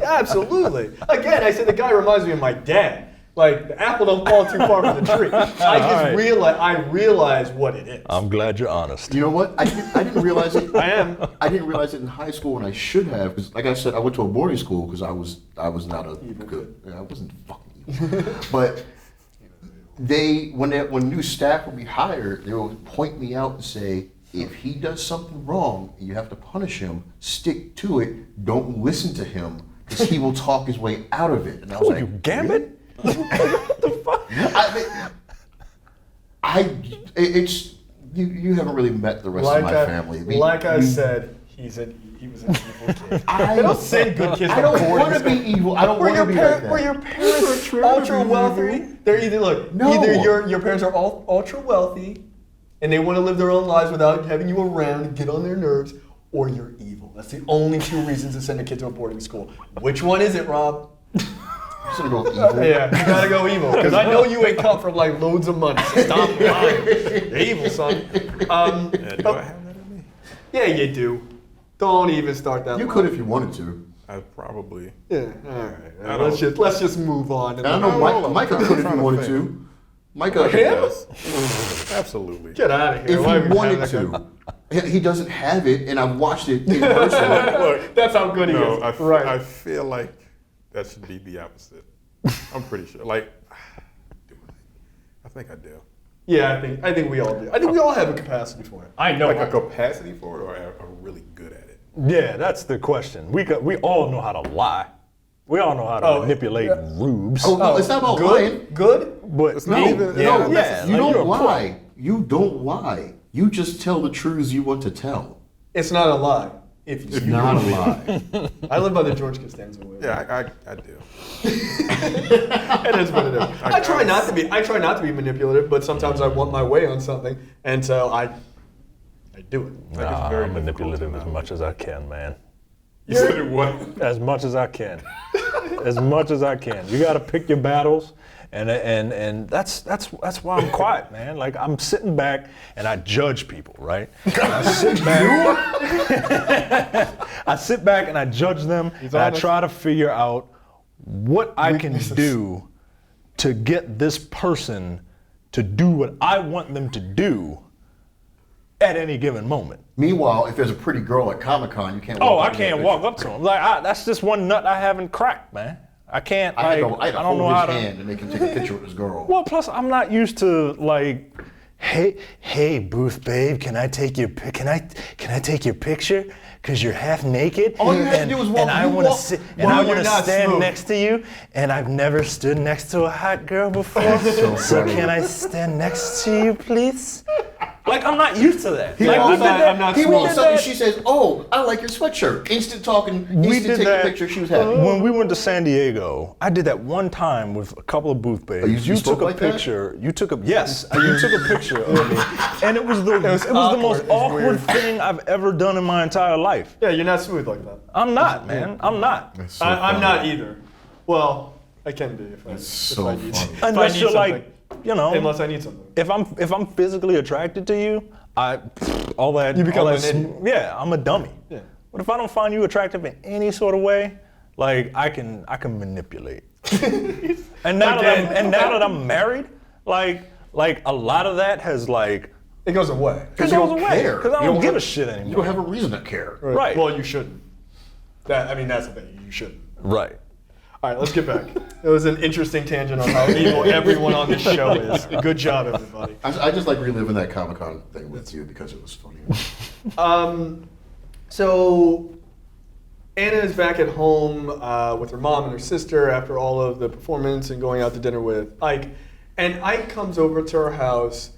Absolutely. Again, I said the guy reminds me of my dad. Like, the apple don't fall too far from the tree. I realize what it is. I'm glad you're honest. You know what? I didn't realize it. I am. I didn't realize it in high school, and I should have, because like I said, I went to a boarding school because I was not a Evil good. I wasn't fucking evil. But when new staff would be hired, they would point me out and say, if he does something wrong and you have to punish him, stick to it. Don't listen to him, because he will talk his way out of it. And I was like, you Gambit? What the fuck? You haven't really met the rest of my family. I said, he was an evil kid. They don't send good kids to boarding school. I don't want to be evil. I don't want to be like that. Were your parents ultra wealthy? They're either your parents are all ultra wealthy, and they want to live their own lives without having you around and get on their nerves, or you're evil. That's the only two reasons to send a kid to a boarding school. Which one is it, Rob? gonna go evil. Yeah, you gotta go evil. Because I know you ain't come from like loads of money. So stop lying. You're evil, son. Yeah, do I have that in me? Yeah, you do. Don't even start that. You line. could if you wanted to. I probably. Yeah. All right. I Let's just move on. And I know Micah could if trying you to wanted think. to. Micah Him? Yes. Absolutely. Get out of here. if Why are he we wanted having that to. He doesn't have it, and I've watched it in person. Look, that's how good he No, is. I feel like that should be the opposite. I'm pretty sure. Like, do I think I do. Yeah, I think we all do. I think we all have a capacity for it. I know. Like a capacity for it, or are really good at it? Yeah, that's the question. We all know how to lie. We all know how to manipulate rubes. Oh, no, it's not about lying. Good? But It's not even. yeah, no, yeah, You like don't you're a pro. lie. You don't lie. You just tell the truths you want to tell. It's not a lie. If It's you not a believe lie. it. I live by the George Costanza way. Yeah, I do. It is what it is. I try not to be manipulative, but sometimes I want my way on something, and so I do it. Like, it's Nah, very I'm manipulative difficult as to much as I can, man. You said it what? As much as I can. As much as I can. You got to pick your battles, and that's why I'm quiet, man. Like I'm sitting back and I judge people, right? I sit back and I judge them, and I honest. try to figure out what I can do to get this person to do what I want them to do at any given moment. Meanwhile, if there's a pretty girl at Comic-Con, you can't Oh, walk I up and get a can't picture. walk up to him. Like that's just one nut I haven't cracked, man. I can't. I had Like, to I don't know hold how his to. hand and make him take a picture with this girl. Well, plus I'm not used to like, hey, Booth babe, can I take your picture? Cause you're half naked. All you had to do was walk- And I you want to walk- sit. And Well, I you're want to not stand smooth. next to you. And I've never stood next to a hot girl before. so So funny. can I stand next to you, please? Like I'm not used to that. He Like, walks we up- did that- I'm not He smooth. walks up and she says, "Oh, I like your sweatshirt." Instant talking, We instant did take a that picture. She was happy. when we went to San Diego. I did that one time with a couple of booth babes. you You spoke took a like that? picture. You took a You took a picture of me, and it was the most awkward. It was awkward weird. thing I've ever done in my entire life. Yeah, you're not smooth like that. I'm not, man. I'm not. That's so I'm funny. not either. Well, I can be if I, so if I need funny. if I Unless need you're something. like, you know, Unless I need something. if I'm physically attracted to you, all that. You become all an that idiot. Yeah, I'm a dummy. Yeah. But if I don't find you attractive in any sort of way, like I can manipulate. And now that I'm married, like a lot of that has like It goes away. it you goes don't away care. because I You don't don't give have- a shit anymore. You don't have a reason to care. Right. Well, you shouldn't. That's the thing. You shouldn't. Right. All right, let's get back. It was an interesting tangent on how evil everyone on this show is. Good job, everybody. I just like reliving that Comic-Con thing with you because it was funny. So Anna is back at home with her mom and her sister after all of the performance and going out to dinner with Ike. And Ike comes over to her house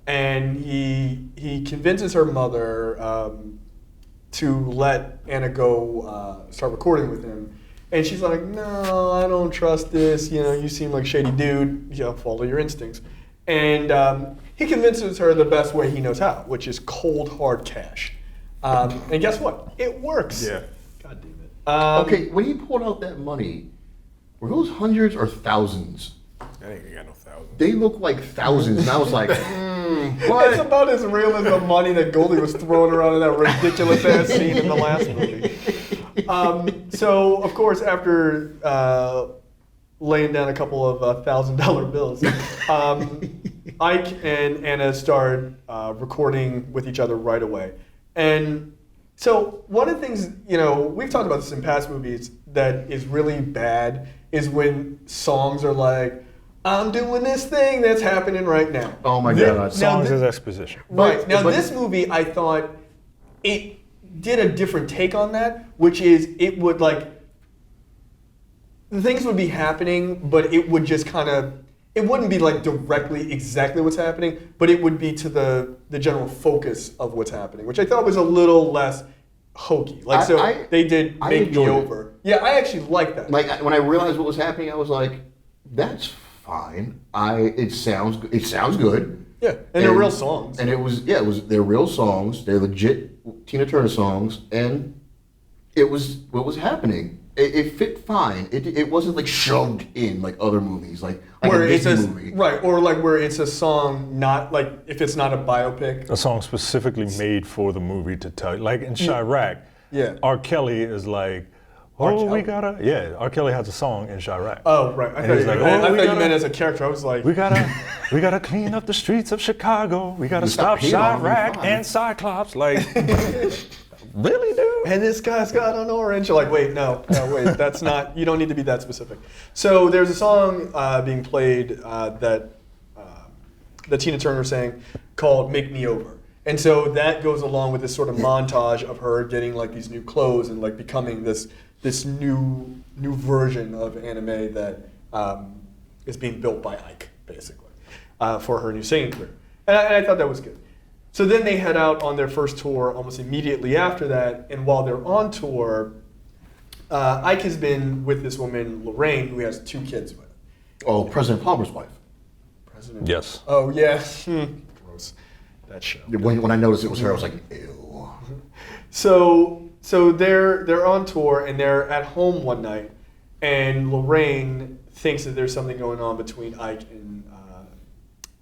and he convinces her mother to let Anna go start recording with him. And she's like, no, I don't trust this. You know, you seem like a shady dude. You know, follow your instincts. And he convinces her the best way he knows how, which is cold, hard cash. And guess what? It works. Yeah. God damn it. Okay, when he pulled out that money, were those hundreds or thousands? That ain't got no thousand. They look like thousands, and I was like, It's what? about as real as the money that Goldie was throwing around in that ridiculous ass scene in the last movie. So, of course, after laying down a couple of $1,000 bills, Ike and Anna started recording with each other right away. And so one of the things, you know, we've talked about this in past movies that is really bad is when songs are like, I'm doing this thing that's happening right now. Oh my Thi- God. now Songs thi- is exposition. Right. Now, but- this movie, I thought it did a different take on that, which is it would like, the things would be happening, but it would just kind of, it wouldn't be like directly exactly what's happening, but it would be to the general focus of what's happening, which I thought was a little less hokey. Like, they did I Make Me enjoyed it. Over. Yeah, I actually like that. Like when I realized what was happening, I was like, "That's fine. It sounds good." Yeah, and they're real songs. And they're real songs. They're legit Tina Turner songs, and it was what was happening. it fit fine. It wasn't like shoved in like other movies, like where a it's Disney a movie. right, or like where it's a song, not like if it's not a biopic. A song specifically made for the movie to tell, like in Chirac. Yeah. R. Kelly is like, we gotta. Yeah, R. Kelly has a song in Chirac. Oh right, I thought, he's you, like, I we thought you gotta- meant as a character. I was like, We gotta clean up the streets of Chicago. We gotta You stop stop hating on me, Chirac fine. and Cyclops. Like, really, dude? and this guy's got an orange. You're like, wait, no, wait, that's not. You don't need to be that specific. So there's a song being played that Tina Turner sang called "Make Me Over," and so that goes along with this sort of montage of her getting like these new clothes and like becoming this new version of anime that is being built by Ike, basically, for her new singing career. And I thought that was good. So then they head out on their first tour almost immediately after that, and while they're on tour, Ike has been with this woman, Lorraine, who he has 2 kids with. Oh, President Palmer's wife. President? Yes. Oh, yeah. Gross. That show. When I noticed it was her, I was like, ew. So they're on tour and they're at home one night, and Lorraine thinks that there's something going on between Ike and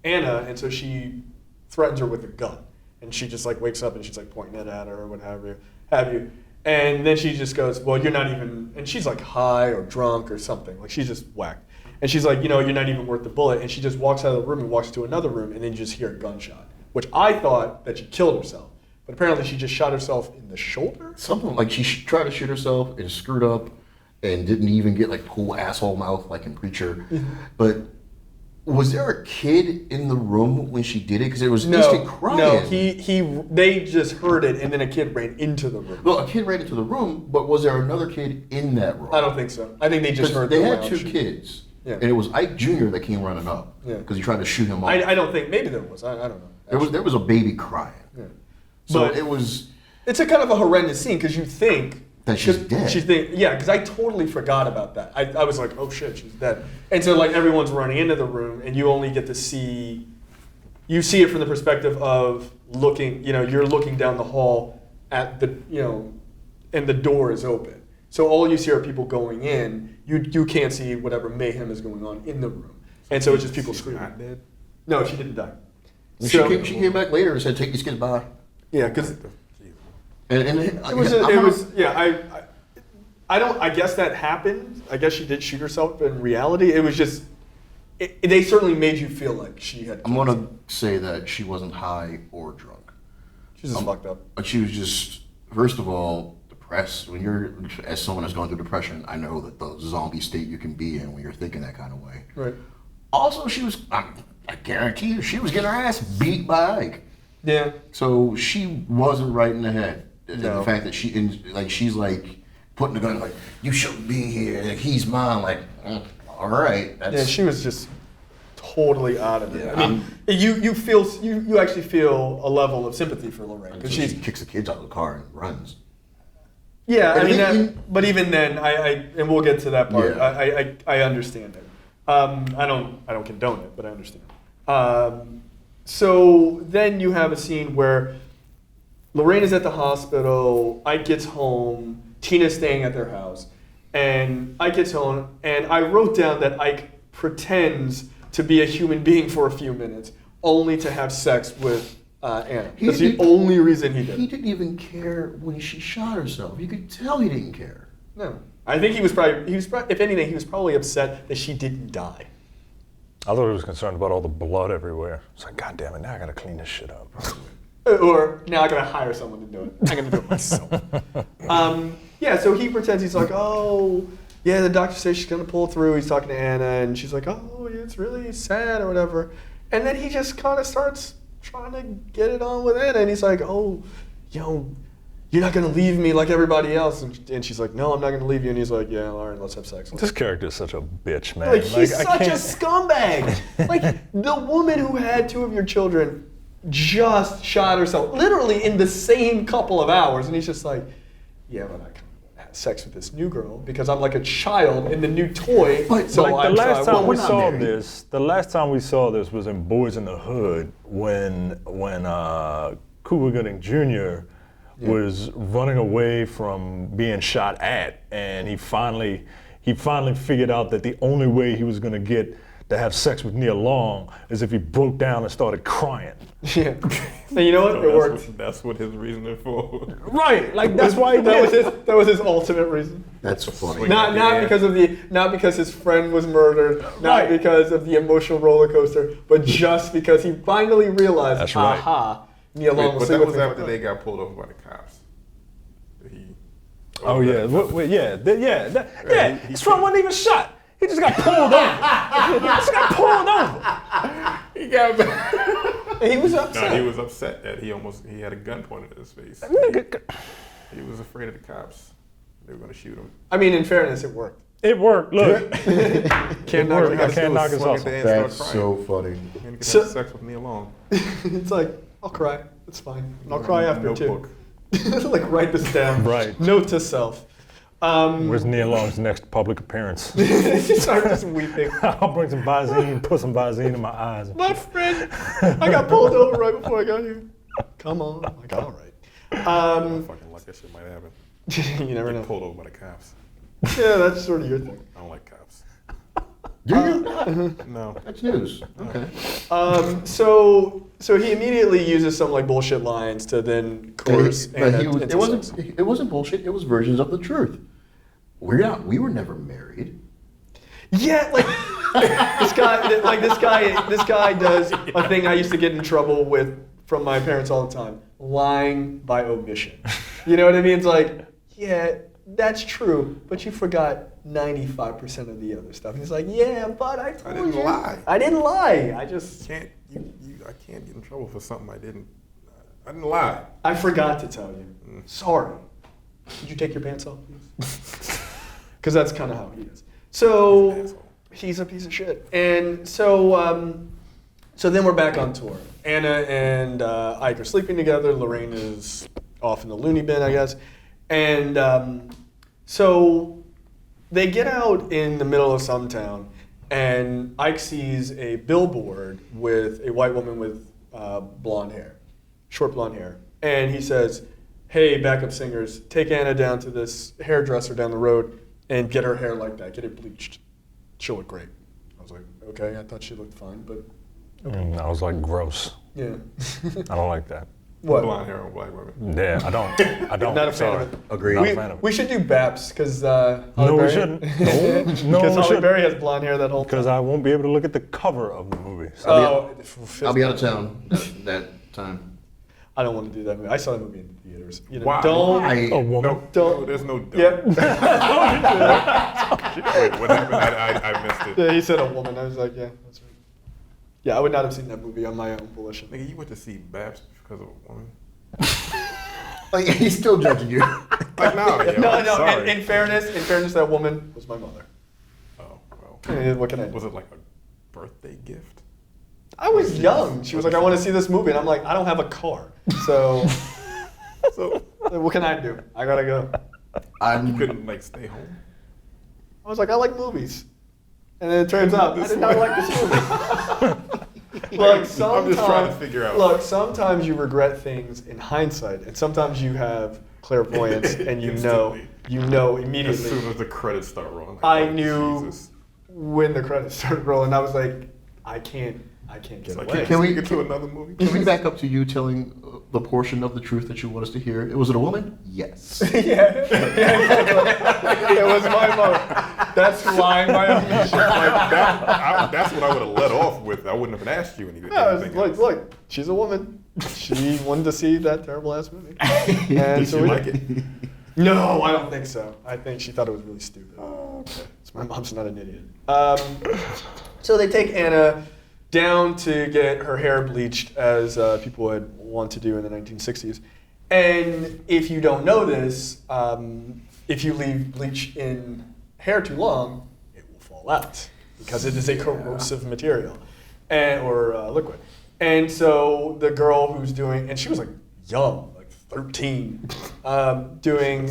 Anna, and so she threatens her with a gun, and she just like wakes up and she's like pointing it at her or what have you, and then she just goes, well, you're not even, and she's like high or drunk or something, like she's just whacked, and she's like, you're not even worth the bullet, and she just walks out of the room and walks to another room, and then you just hear a gunshot, which I thought that she killed herself. But apparently she just shot herself in the shoulder? Something like she tried to shoot herself and screwed up and didn't even get like whole asshole mouth like in Preacher. But was there a kid in the room when she did it? Because there was instant crying. No, they just heard it and then a kid ran into the room. Well, a kid ran into the room, but was there another kid in that room? I don't think so. I think they just heard They the had loud 2 shooting. kids. Yeah. And it was Ike Jr. that came running up. Yeah. Because he tried to shoot him off. I don't think, maybe there was, I don't know. There was a baby crying. Yeah. So But it was it's a kind of a horrendous scene because you think that she's dead. Yeah, because I totally forgot about that. I was like, oh shit, she's dead. And so like everyone's running into the room, and you only get to see it from the perspective of looking. You're looking down the hall at the and the door is open. So all you see are people going in. You can't see whatever mayhem is going on in the room, and so it's just people She's screaming. not dead? No, she didn't die. she came back later and said, "Take these kids by." Yeah, because And it was yeah. I guess that happened. I guess she did shoot herself in reality. It was just they certainly made you feel like she had. I'm gonna say that she wasn't high or drunk. She's just fucked up. But she was just, first of all, depressed. When you're, as someone that's going through depression, I know that the zombie state you can be in when you're thinking that kind of way. Right. Also, she was, I guarantee you, she was getting her ass beat by Ike. Yeah. So she wasn't right in the head. No. The fact that she's like putting the gun like, you shouldn't be here. Like, he's mine. Like, all right. That's, Yeah, she was just totally out of it. Yeah, I mean, you actually feel a level of sympathy for Lorraine because so she's she kicks the kids out of the car and runs. yeah. I And mean, then- but even then, and we'll get to that part. Yeah. I understand it. I don't condone it, but I understand. So then you have a scene where Lorraine is at the hospital, Ike gets home, Tina's staying at their house, and Ike gets home, and I wrote down that Ike pretends to be a human being for a few minutes, only to have sex with Anna. That's the only reason he did He it. didn't even care when she shot herself. You could tell he didn't care. No. I think he was probably, if anything, he was probably upset that she didn't die. I thought he was concerned about all the blood everywhere. It's like, God damn it, now I gotta clean this shit up. Or now I gotta hire someone to do it. I'm gonna do it myself. Yeah, so he pretends he's like, oh, yeah, the doctor says she's gonna pull through. He's talking to Anna, and she's like, oh, it's really sad or whatever. And then he just kind of starts trying to get it on with Anna, and he's like, oh, you're not gonna leave me like everybody else. And she's like, no, I'm not gonna leave you. And he's like, yeah, all right, let's have sex. This character is such a bitch, man. Like, he's I such a can't- scumbag. Like, the woman who had 2 of your children just shot herself, literally in the same couple of hours. And he's just like, yeah, but I can't have sex with this new girl because I'm like a child in the new toy. But, so Like the last time we're we not saw married. this, was in Boys in the Hood when Cuba Gooding Jr. was running away from being shot at, and he finally figured out that the only way he was going to get to have sex with Nia Long is if he broke down and started crying. Yeah. And you know what? So It worked. That's what his reasoning for. Right, like that's why he did it. That was his ultimate reason. That's funny. Not because his friend was murdered, not Right. because of the emotional roller coaster, but just because he finally realized, That's right. aha, Nia Long will But sleep that with was me. after they got pulled over by the cops. Oh yeah, his friend wasn't even shot. He just got pulled over. He got And he was upset. No, he was upset that he had a gun pointed at his face. Nigga, He was afraid of the cops. They were going to shoot him. I mean, in fairness, it worked. it worked. Look, Can't knock worked. it I off. can't knock his Swung hustle. at the end and That's started so crying. funny. And could So- have sex with Nia Long. It's like, I'll cry. It's fine. And I'll cry after Notebook. too. Like, write this down. Right. Note to self. Where's Nia Long's next public appearance? She started just weeping. I'll bring some Visine, put some Visine in my eyes. My friend, I got pulled over right before I got here. Come on. I'm like, all right. Fucking like that shit might happen. You never Get know. pulled over by the cops. Yeah, that's sort of your thing. I don't like cops. Do you? No. That's news. Okay. So he immediately uses some like bullshit lines to then coerce But Anna it into wasn't. sex. It wasn't bullshit. It was versions of the truth. We were never married. Yeah, like this guy does a thing I used to get in trouble with from my parents all the time: lying by omission. You know what I mean? It's like, yeah, that's true, but you forgot 95% of the other stuff. And he's like, yeah, but I told didn't you. lie. I didn't lie. I just I can't get in trouble for something I didn't lie. I forgot to tell you. Sorry. Could you take your pants off, please? Because that's kind of how he is. So he's a piece of shit. And so then we're back on tour. Anna and Ike are sleeping together. Lorraine is off in the loony bin, I guess. And so they get out in the middle of some town, and Ike sees a billboard with a white woman with blonde hair, short blonde hair. And he says, hey, backup singers, take Anna down to this hairdresser down the road and get her hair like that, get it bleached. She'll look great. I was like, okay, I thought she looked fine, but I was like, gross. yeah. I don't like that. What? Blonde hair on black women. Yeah, I don't. Not a fan Sorry. of it. Agreed. Not a fan of it. We should do Baps, because No, we shouldn't. No, Because we Holly shouldn't. Berry has blonde hair that whole time. Because I won't be able to look at the cover of the movie. So. Oh, I'll be out of town that time. I don't want to do that movie. I saw that movie in the theaters. You know, Why? don't. I, A woman. No, Don't- there's no. Yep. Wait, what happened? I missed it. Yeah, he said a woman. I was like, yeah, that's right. Yeah, I would not have seen that movie on my own volition. Nigga, you went to see Babs because of a woman? like, he's still judging you. Like, no, yo, No, I'm no. sorry. In fairness, that woman was my mother. Oh, well. What can I do? Was it like a birthday gift? I was young. She was like, I want to see this movie, and I'm like, I don't have a car, so So what can I do? I gotta go. you couldn't like stay home? I was like, I like movies, and then it turns out I did not like this movie. Look, sometimes, I'm just trying to figure out. Look, sometimes you regret things in hindsight, and sometimes you have clairvoyance, and you know As immediately. soon as the credits start rolling. Like, I oh, knew Jesus. when the credits started rolling. I was like, I can't get It's like, away. Can we- get to another movie? Can we back up to you telling the portion of the truth that you want us to hear? Was it a woman? Yes. Yeah, it was my mother. That's lying by omission. That's what I would have let off with. I wouldn't have asked you anything. Yeah, it's anything like, else. look, she's a woman. She wanted to see that terrible ass movie. Did And you we like did. it? No, I don't think so. I think she thought it was really stupid. Okay. So my mom's not an idiot. So they take Anna down to get her hair bleached, as people would want to do in the 1960s. And if you don't know this, if you leave bleach in hair too long, it will fall out because it is a corrosive material or liquid. And so the girl who's doing, and she was like young, like 13, doing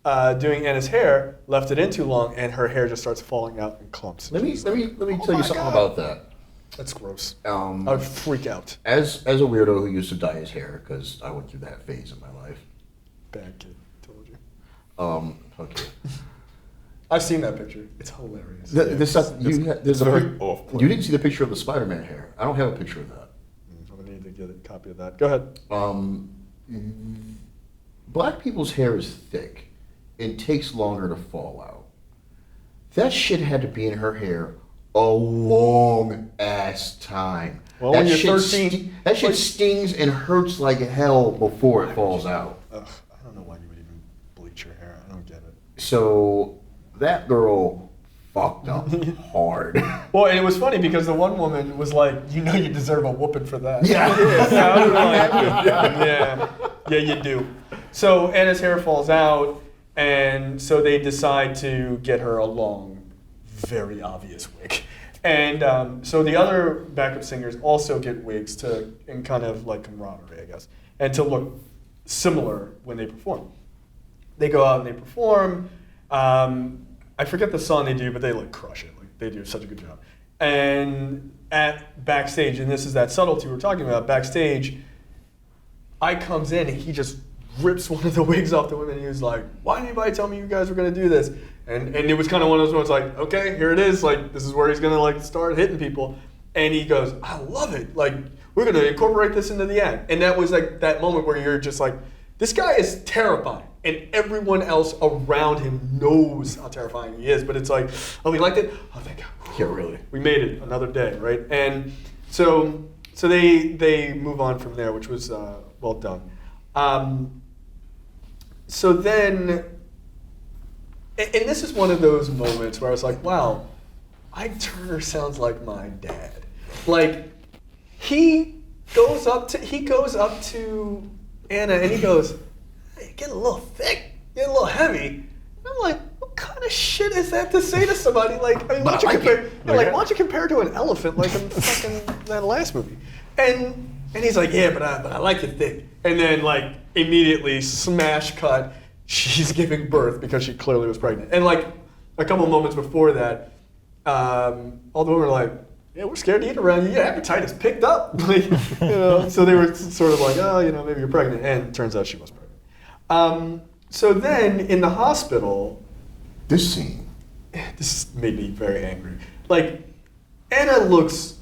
Anna's hair, left it in too long, and her hair just starts falling out in clumps. Let me tell you something God. about that. That's gross. I I would freak out. As a weirdo who used to dye his hair, because I went through that phase in my life, Bad kid. Told you. Okay. I've seen that picture. It's hilarious. You didn't see the picture of the Spider-Man hair. I don't have a picture of that. I'm gonna need to get a copy of that. Go ahead. Black people's hair is thick and takes longer to fall out. That shit had to be in her hair a long ass time. Well, that when you're shit 13, that shit stings and hurts like hell before it falls out. Ugh, I don't know why you would even bleach your hair. I don't get it. So that girl fucked up hard. Well, and it was funny because the one woman was like, "You know, you deserve a whooping for that." Yeah. Yeah, you do. So Anna's hair falls out, and so they decide to get her a long, very obvious wig. And so the other backup singers also get wigs in kind of like camaraderie, I guess, and to look similar when they perform. They go out and they perform. I forget the song they do, but they like crush it. Like they do such a good job. And at backstage, and this is that subtlety we're talking about, backstage, Ike comes in and he just rips one of the wigs off the women. And he was like, "Why didn't anybody tell me you guys were gonna do this?" And it was kind of one of those ones like, okay, here it is. Like this is where he's gonna like start hitting people. And he goes, "I love it. Like we're gonna incorporate this into the act." And that was like that moment where you're just like, this guy is terrifying. And everyone else around him knows how terrifying he is. But it's like, oh, we liked it? Oh, thank God. Yeah, really. We made it another day, right? And so they move on from there, which was well done. So then, and this is one of those moments where I was like, wow, Ike Turner sounds like my dad. Like, he goes up to Anna and he goes, "Hey, get a little thick, get a little heavy." And I'm like, what kind of shit is that to say to somebody? Like, I mean, why don't you compare it to an elephant like in fucking that last movie? And he's like, "Yeah, but I like it thick." And then like immediately smash cut, she's giving birth because she clearly was pregnant. And like a couple moments before that, all the women were like, "Yeah, we're scared to eat around you. Your appetite is picked up." Like, so they were sort of like, "Oh, maybe you're pregnant." And it turns out she was pregnant. So then in the hospital, This scene. this made me very angry. Like, Anna looks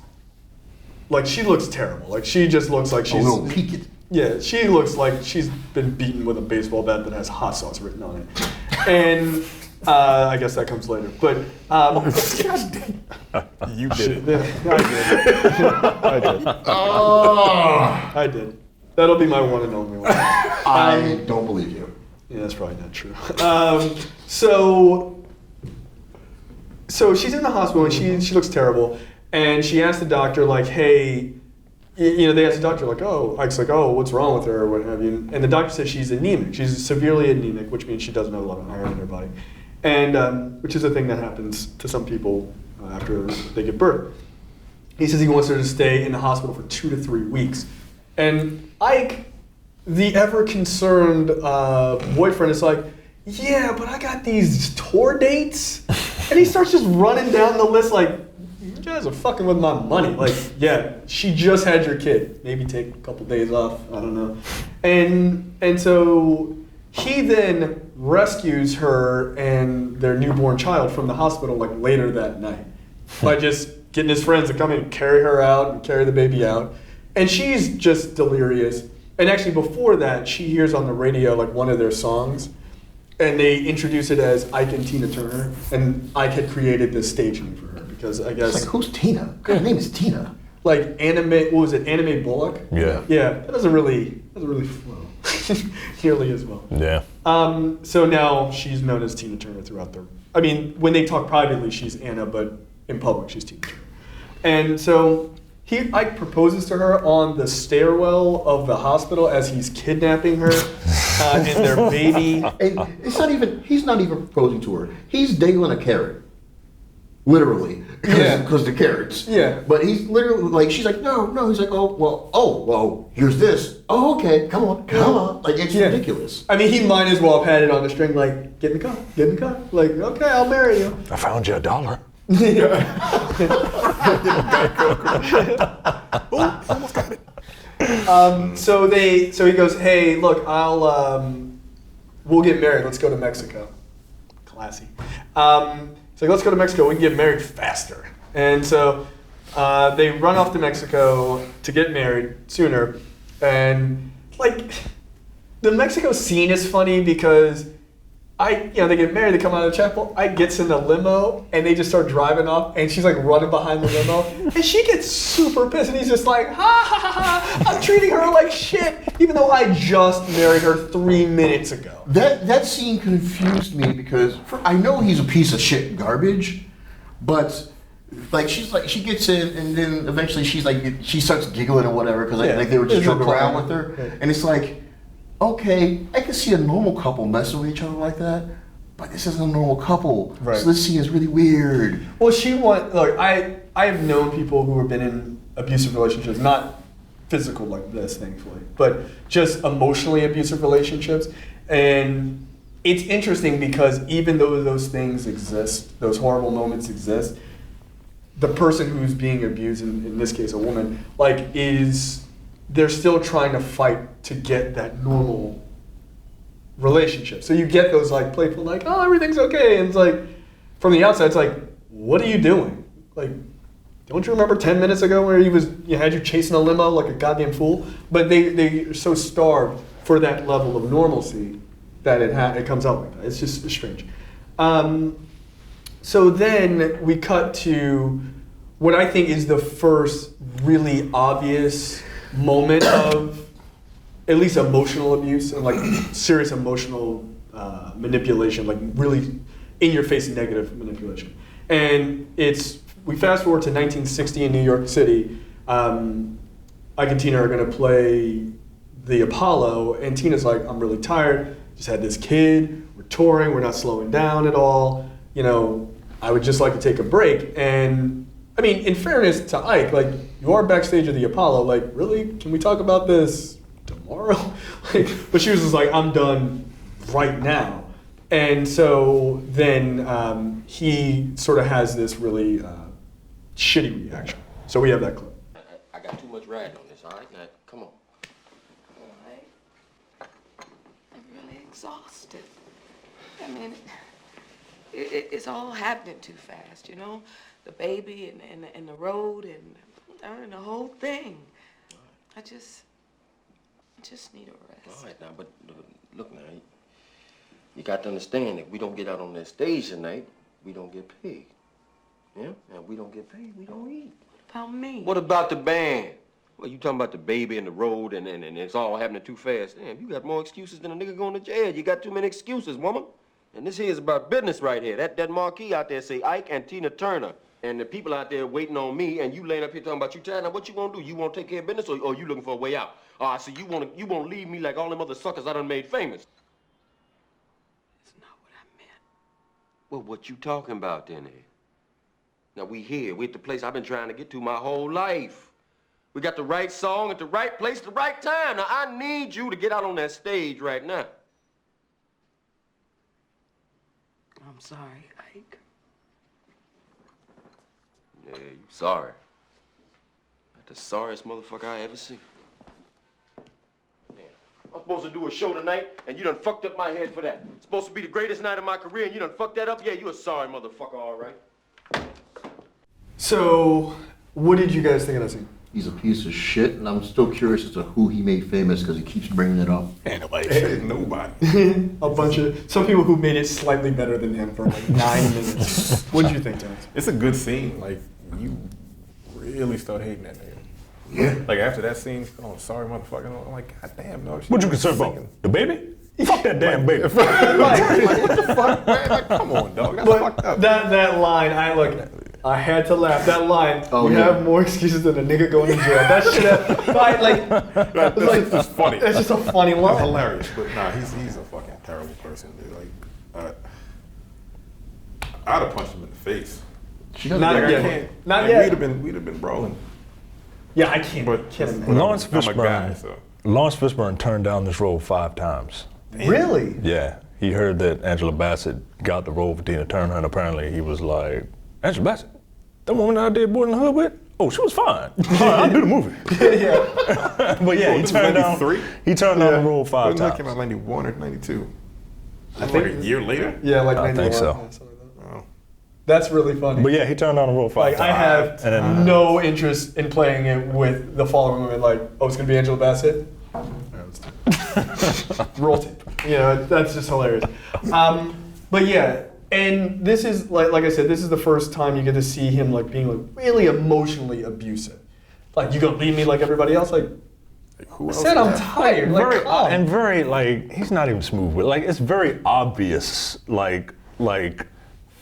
like she looks terrible. Like she just looks like she's a little peaked. Yeah, she looks like she's been beaten with a baseball bat that has hot sauce written on it. And I guess that comes later. But You did. I did. That'll be my one and only one. I don't believe you. Yeah, that's probably not true. So she's in the hospital and she looks terrible. And she asked the doctor, like, "Hey," they asked the doctor, like, "Oh," Ike's like, "Oh, what's wrong with her," or what have you. And the doctor says she's anemic. She's severely anemic, which means she doesn't have a lot of iron in her body. And which is a thing that happens to some people after they give birth. He says he wants her to stay in the hospital for 2 to 3 weeks. And Ike, the ever-concerned boyfriend, is like, "Yeah, but I got these tour dates." And he starts just running down the list like, "You guys are fucking with my money." Like, yeah, she just had your kid. Maybe take a couple days off. I don't know. And so he then rescues her and their newborn child from the hospital like later that night by just getting his friends to come in and carry her out and carry the baby out. And she's just delirious. And actually before that, she hears on the radio like one of their songs, and they introduce it as Ike and Tina Turner. And Ike had created this stage name for her because I guess It's like, who's Tina? What kind of name is Tina? like Anime Bullock? Yeah. Yeah, that doesn't really flow nearly as well. Yeah. So now she's known as Tina Turner throughout when they talk privately, she's Anna, but in public, she's Tina Turner. And so Ike proposes to her on the stairwell of the hospital as he's kidnapping her and their baby. And he's not even proposing to her. He's dangling a carrot. Literally. Yeah. Because the carrots. Yeah. But he's literally like, she's like, no. He's like, well, here's this. Oh, okay, come on. Like, it's ridiculous. I mean, he might as well have had it on the string, like, get in the car. Like, okay, I'll marry you. I found you $1. So he goes, "Hey, look, I'll we'll get married. Let's go to Mexico. Classy. He's like, let's go to Mexico. We can get married faster. And so they run off to Mexico to get married sooner. And like, the Mexico scene is funny because they get married, they come out of the chapel, Ike gets in the limo, and they just start driving off, and she's like running behind the limo, and she gets super pissed, and he's just like, ha ha ha ha, I'm treating her like shit, even though I just married her 3 minutes ago. That scene confused me because I know he's a piece of shit garbage, but like she gets in, and then eventually she starts giggling or whatever because they were just joking around with her, and it's like, okay, I can see a normal couple messing with each other like that, but this isn't a normal couple. Right. So this scene is really weird. Well, I have known people who have been in abusive relationships, not physical like this, thankfully, but just emotionally abusive relationships. And it's interesting because even though those things exist, those horrible moments exist, the person who's being abused, in this case a woman, they're still trying to fight to get that normal relationship. So you get those like playful, like, oh, everything's okay. And it's like, from the outside, it's like, what are you doing? Like, don't you remember 10 minutes ago where he had you chasing a limo like a goddamn fool? But they are so starved for that level of normalcy that it comes out like that. It's just strange. So then we cut to what I think is the first really obvious moment of at least emotional abuse and like serious emotional manipulation, like really in your face negative manipulation. And we fast forward to 1960 in New York City. Ike and Tina are gonna play the Apollo, and Tina's like, I'm really tired, just had this kid, we're touring, we're not slowing down at all, I would just like to take a break. And I mean, in fairness to Ike, like, you are backstage at the Apollo, like, really? Can we talk about this tomorrow? But she was just like, I'm done right now. And so then he sort of has this really shitty reaction. So we have that clip. I got too much riding on this, all right? Now, come on. All right. I'm really exhausted. I mean, it's all happening too fast, The baby and the road and the whole thing. I just need a rest. All right, now, but look now, you got to understand that we don't get out on that stage tonight, we don't get paid. Yeah? And we don't get paid, we don't eat. What about me? What about the band? Well, you talking about the baby and the road and it's all happening too fast. Damn, you got more excuses than a nigga going to jail. You got too many excuses, woman. And this here is about business right here. That marquee out there say Ike and Tina Turner. And the people out there waiting on me, and you laying up here talking about you tired. Now, what you want to do? You want to take care of business, or you looking for a way out? So you want to leave me like all them other suckers I done made famous? That's not what I meant. Well, what you talking about then, eh? Now, we here. We at the place I've been trying to get to my whole life. We got the right song at the right place at the right time. Now, I need you to get out on that stage right now. I'm sorry, Ike. Yeah, you sorry. That's the sorriest motherfucker I ever seen. Damn. I'm supposed to do a show tonight, and you done fucked up my head for that. It's supposed to be the greatest night of my career, and you done fucked that up? Yeah, you a sorry motherfucker, all right. So, what did you guys think of that scene? He's a piece of shit, and I'm still curious as to who he made famous because he keeps bringing it up. Ain't nobody said nobody. A bunch of some people who made it slightly better than him for like 9 minutes. What did you think, Terrence? It's a good scene. Like, you really start hating that nigga. Yeah. Like, after that scene, oh, sorry, motherfucker. I'm like, God damn, dog. What you concerned about? The baby? Fuck that damn baby. Like, what the fuck, man? Like, come on, dog. That's fucked up. That line, I had to laugh. That line, have more excuses than a nigga going to jail. That shit, That's just funny. It's just a funny line. That's hilarious. But nah, he's a fucking terrible person, dude. Like, I'd have punched him in the face. Not yet. We'd have been brawling. Yeah, I can't. But Lawrence I'm a guy, Fishburne. so. Lawrence Fishburne turned down this role 5 times. Really? Yeah, he heard that Angela Bassett got the role for Tina Turner, and apparently he was like, Angela Bassett, that woman I did Boy in the Hood with? Oh, she was fine. All right, I'll do the movie. Yeah. But yeah, he turned down the role 5 Wasn't that times. came out 91 or 92? I Like a year later? Yeah, like I 91, think so. yeah, something like that. Oh. That's really funny. But yeah, he turned on the roll 5 Like, I have and then, no interest in playing it with the following women. Like, oh, it's gonna be Angela Bassett. Yeah, let's do it. Roll tape. You know, that's just hilarious. But yeah, and this is like I said, this is the first time you get to see him like being like really emotionally abusive. Like, you gonna leave me like everybody else? Like, Who I else said is I'm that? tired. Like, very, come. and very like he's not even smooth with like it's very obvious like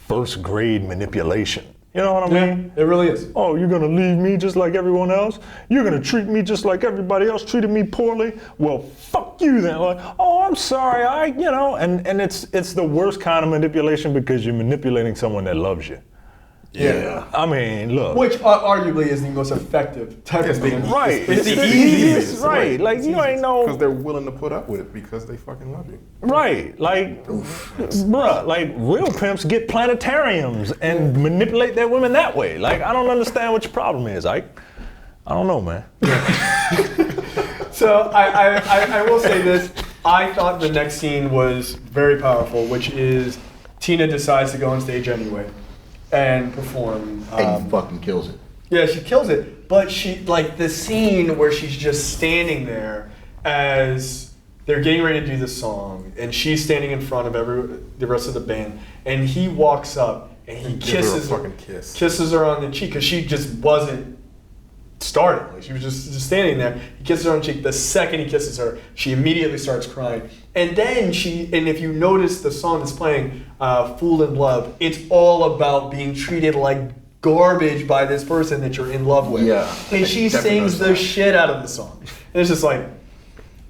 first grade manipulation. You know what I mean? Yeah, it really is. Oh, you're gonna leave me just like everyone else? You're gonna treat me just like everybody else treated me poorly? Well, fuck you then. Like, oh, I'm sorry, and it's the worst kind of manipulation because you're manipulating someone that loves you. Yeah. I mean, look. Which arguably is the most effective type of thing. Right. It's the easiest. easiest. Right. Like, you ain't know. Because they're willing to put up with it because they fucking love you. Right, like, bruh, like real pimps get planetariums and manipulate their women that way. Like, I don't understand what your problem is, Ike. I don't know, man. So I will say this. I thought the next scene was very powerful, which is Tina decides to go on stage anyway and perform. And he fucking kills it. Yeah, she kills it. But she, like, the scene where she's just standing there as they're getting ready to do the song, and she's standing in front of the rest of the band, and he walks up and he kisses her, kisses her on the cheek, because she just wasn't starting. Like, she was just standing there. He kisses her on the cheek. The second he kisses her, she immediately starts crying. And then and if you notice the song that's playing, Fool in Love, it's all about being treated like garbage by this person that you're in love with. Yeah. And she sings the shit out of the song. And it's just like,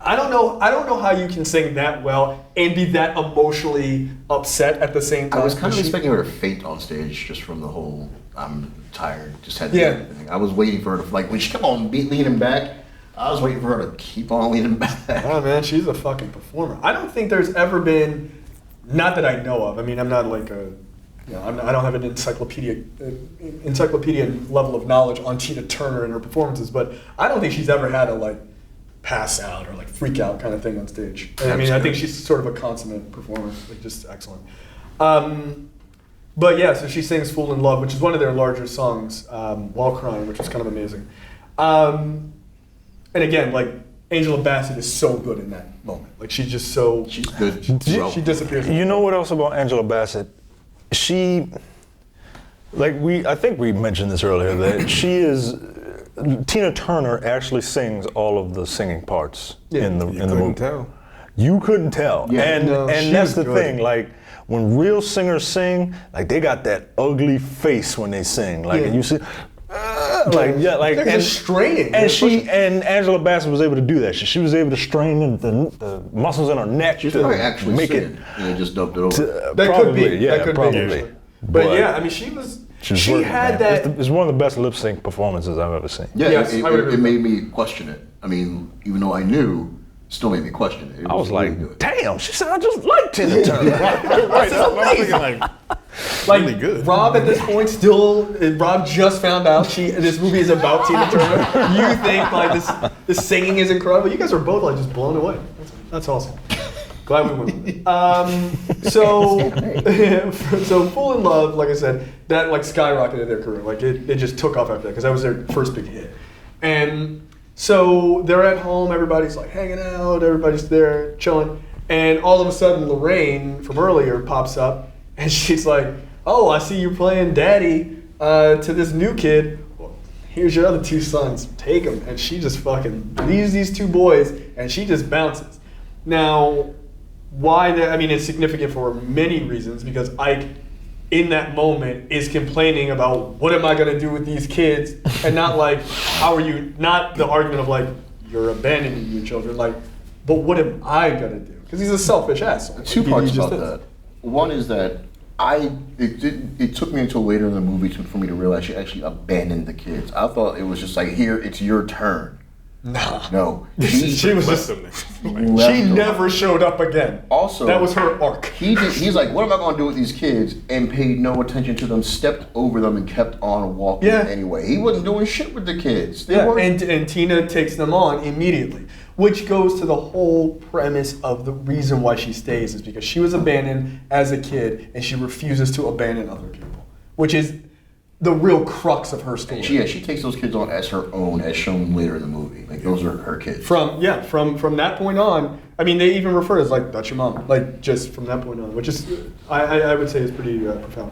I don't know how you can sing that well and be that emotionally upset at the same time. I was kind of expecting her to faint on stage just from the whole I'm tired, just had Yeah. thing. I was waiting for her to, like, when she kept on leaning back, I was waiting for her to keep on leaning back. Oh man, she's a fucking performer. I don't think there's ever been, not that I know of. I mean, I'm not like I don't have an encyclopedia level of knowledge on Tina Turner and her performances, but I don't think she's ever had a like pass out or like freak out kind of thing on stage. And I mean, I think she's sort of a consummate performer, like just excellent. But yeah, so she sings "Fool in Love," which is one of their larger songs, while crying, which was kind of amazing. And again, like, Angela Bassett is so good in that moment. Like, she's just so... She's good. She disappears. You know what else about Angela Bassett? She, I think we mentioned this earlier, that she is, Tina Turner actually sings all of the singing parts in the movie. Tell. You couldn't tell. Yeah. And No, she that's was the good. thing, like, when real singers sing, like, they got that ugly face when they sing. Like, and you see, They're just straining. And Angela Bassett was able to do that. She was able to strain the muscles in her neck She's to probably actually make singing, and they just dubbed it over. That probably, could be. yeah, that could probably. be. Actually. But yeah, I mean, she working, had man. that. It's one of the best lip sync performances I've ever seen. Yeah, Yes, I would agree it with made me question it. I mean, even though I knew, still made me question it. I was really like, good. damn, she sounds just like Tina Turner. Right, I'm thinking like, Like, really good. Rob at this point Rob just found out this movie is about Tina Turner. You think like this singing is incredible. You guys are both like just blown away. That's awesome. Glad we went with it. So Fool in Love, like I said, that like skyrocketed their career. Like it just took off after that because that was their first big hit. And so they're at home, everybody's like hanging out, everybody's there chilling, and all of a sudden Lorraine from earlier pops up, and she's like, "Oh, I see you're playing daddy to this new kid. Well, here's your other two sons, take them." And she just fucking leaves these two boys, and she just bounces. Now, why? I mean, it's significant for many reasons, because Ike, in that moment, is complaining about what am I gonna do with these kids, and not like, how are you, not the argument of like, you're abandoning your children, like, but what am I gonna do? Because he's a selfish asshole. Two He parts just about is. that. One is that it took me until later in the movie for me to realize she actually abandoned the kids. I thought it was just like, here, it's your turn. No. She was just, she never showed up again. Also, that was her arc. He's like, what am I going to do with these kids? And paid no attention to them, stepped over them, and kept on walking anyway. He wasn't doing shit with the kids. They weren't. And Tina takes them on immediately. which goes to the whole premise of the reason why she stays is because she was abandoned as a kid and she refuses to abandon other people, which is the real crux of her story. She takes those kids on as her own, as shown later in the movie. Like those are her kids. From that point on, I mean, they even refer to it as like, that's your mom, like just from that point on, which is, I would say is pretty profound.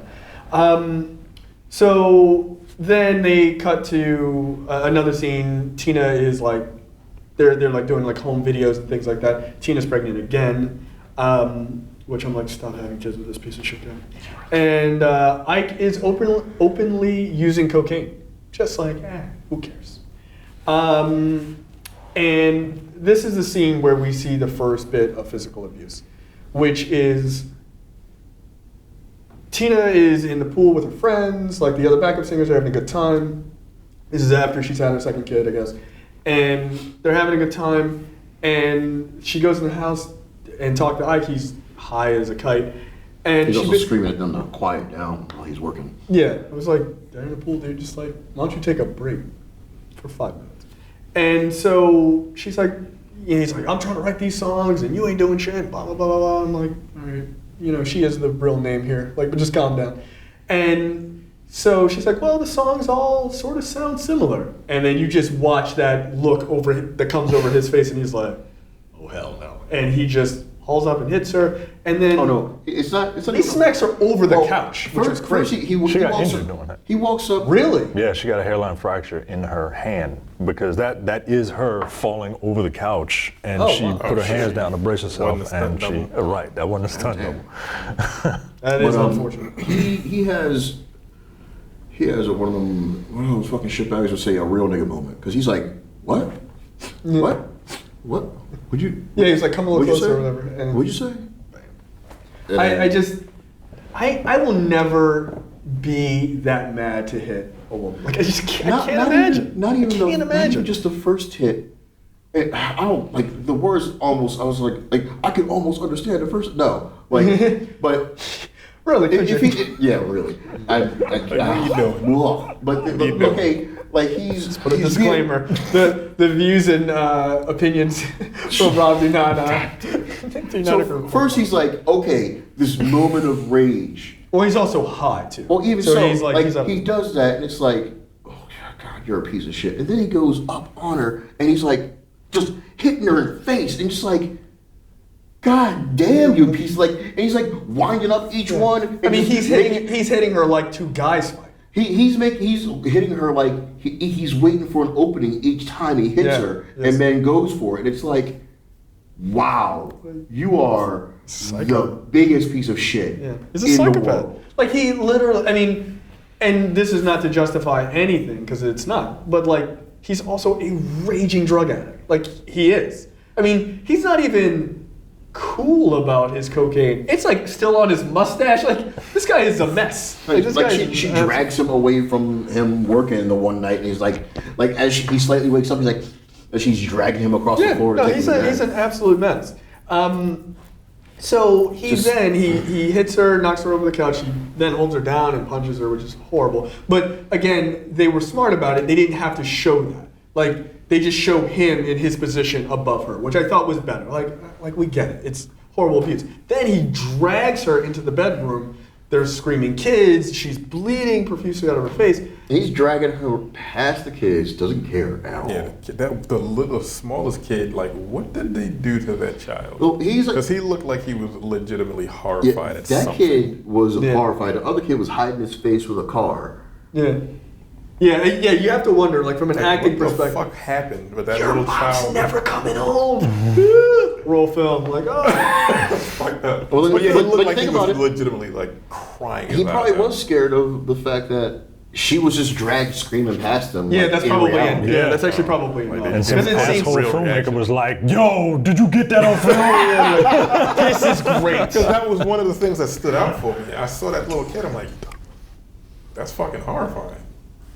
So then they cut to another scene. Tina is like, they're like doing like home videos and things like that. Tina's pregnant again, which I'm like, stop having kids with this piece of shit guy. And Ike is openly using cocaine, just like, who cares? And this is the scene where we see the first bit of physical abuse, which is Tina is in the pool with her friends, like the other backup singers are having a good time. This is after she's had her second kid, I guess. And they're having a good time, and she goes in the house and talks to Ike. He's high as a kite. And he's also screaming at them to quiet down while he's working. Yeah, it was like, they're in the pool, dude, just like, why don't you take a break for 5 minutes? And so she's like, he's like, I'm trying to write these songs, and you ain't doing shit, blah, blah, blah, blah, blah. I'm like, all right, you know, she is the real name here, like, but just calm down. And so she's like, well, the songs all sort of sound similar. And then you just watch that look that comes over his face, and he's like, oh, hell no. And he just hauls up and hits her, and then... Oh, no, it's not he smacks her over the couch, which was crazy. She got injured doing that. He walks up... Really? Yeah, she got a hairline fracture in her hand because that is her falling over the couch, and she put her hands down to brace herself, and she... right, that wasn't a stunt double. That is unfortunate. He has one of those fucking shitbags would say a real nigga moment, because he's like, what? Yeah. What? Would you? Yeah, he's like, come a little What'd you closer say? or whatever. And What'd you say? I will never be that mad to hit a woman. Like, I just can't, I can't imagine. Not even imagine. just the first hit. I don't, like, the words almost, I was like, I could almost understand the first, no. Like, but... Really? Yeah, really. But okay, like he's... Just put a disclaimer. The views and opinions from Rob do not So first he's like, okay, this moment of rage. Well, he's also high, too. Well, even so, he's like he does that, and it's like, oh, God, you're a piece of shit. And then he goes up on her, and he's like, just hitting her in the face, and just like, God damn, you piece! Like, and he's like winding up each one. And I mean, he's hitting her like two guys fight. He's hitting her like he's waiting for an opening each time he hits her, and then goes for it. And it's like, wow, you are the biggest piece of shit. Yeah, he's a psychopath. Like, he literally, I mean, and this is not to justify anything because it's not, but like, he's also a raging drug addict. Like, he is. I mean, he's not even cool about his cocaine. It's like still on his mustache. Like, this guy is a mess. She drags him away from him working the one night, and he's like as he slightly wakes up, he's like, as she's dragging him across the floor. No, he's an absolute mess. So he hits her, knocks her over the couch. He then holds her down and punches her, which is horrible. But again, they were smart about it. They didn't have to show that. Like, they just show him in his position above her, which I thought was better. Like we get it. It's horrible abuse. Then he drags her into the bedroom. There's screaming kids. She's bleeding profusely out of her face. He's dragging her past the kids. Doesn't care at all. Yeah, the smallest kid. Like, what did they do to that child? Well, because he looked like he was legitimately horrified at something. That kid was horrified. The other kid was hiding his face with a car. Yeah. Yeah, you have to wonder, like, from an acting perspective. What the fuck happened with that Your little mom's child? never coming home. Roll film, like, oh. Fucked up. Well, But yeah, he looked but like he think was about it. legitimately like crying. He probably was scared of the fact that she was just dragged screaming past him. Yeah, like, that's in probably reality. it. Yeah, that's actually probably it. And some asshole real filmmaker reaction. was like, yo, did you get that on film? This is great. Because that was one of the things that stood out for me. I saw that little kid. I'm like, that's fucking horrifying.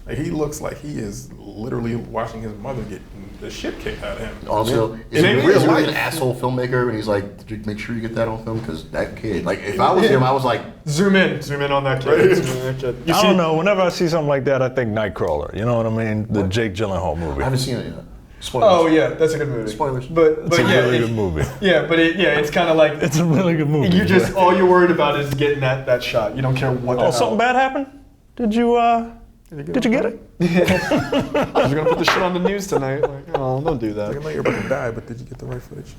Like, he looks like he is literally watching his mother get the shit kicked out of him. Also, is he really an asshole filmmaker? And he's like, did you make sure you get that on film? Because that kid, like, if I was him, I was like, Zoom in on that kid. Zoom in on that kid. I don't know. Whenever I see something like that, I think Nightcrawler. You know what I mean? The Jake Gyllenhaal movie. I haven't seen it yet. Spoilers. Oh yeah, that's a good movie. Spoilers. But It's a yeah, really good movie. Yeah, but it's kind of like It's a really good movie. you just all you're worried about is getting that shot. You don't care what. the Oh, hell. something bad happened? Did you get it? I was gonna put the shit on the news tonight. Like, oh, don't do I that. know you're about to die, but did you get the right footage?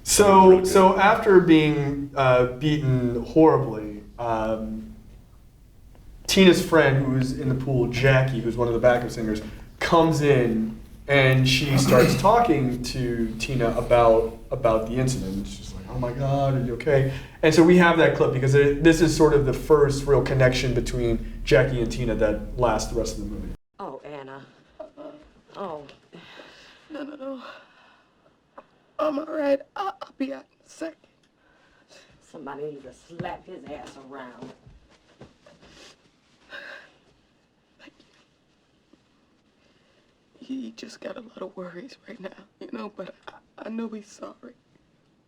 So after being beaten horribly, Tina's friend, who's in the pool, Jackie, who's one of the backup singers, comes in and she starts talking to Tina about the incident. She's like, "Oh my God, are you okay?" And so we have that clip because this is sort of the first real connection between Jackie and Tina that lasts the rest of the movie. Oh, Anna. Oh. No. I'm all right. I'll be out in a second. Somebody needs to slap his ass around. He just got a lot of worries right now, but I know he's sorry.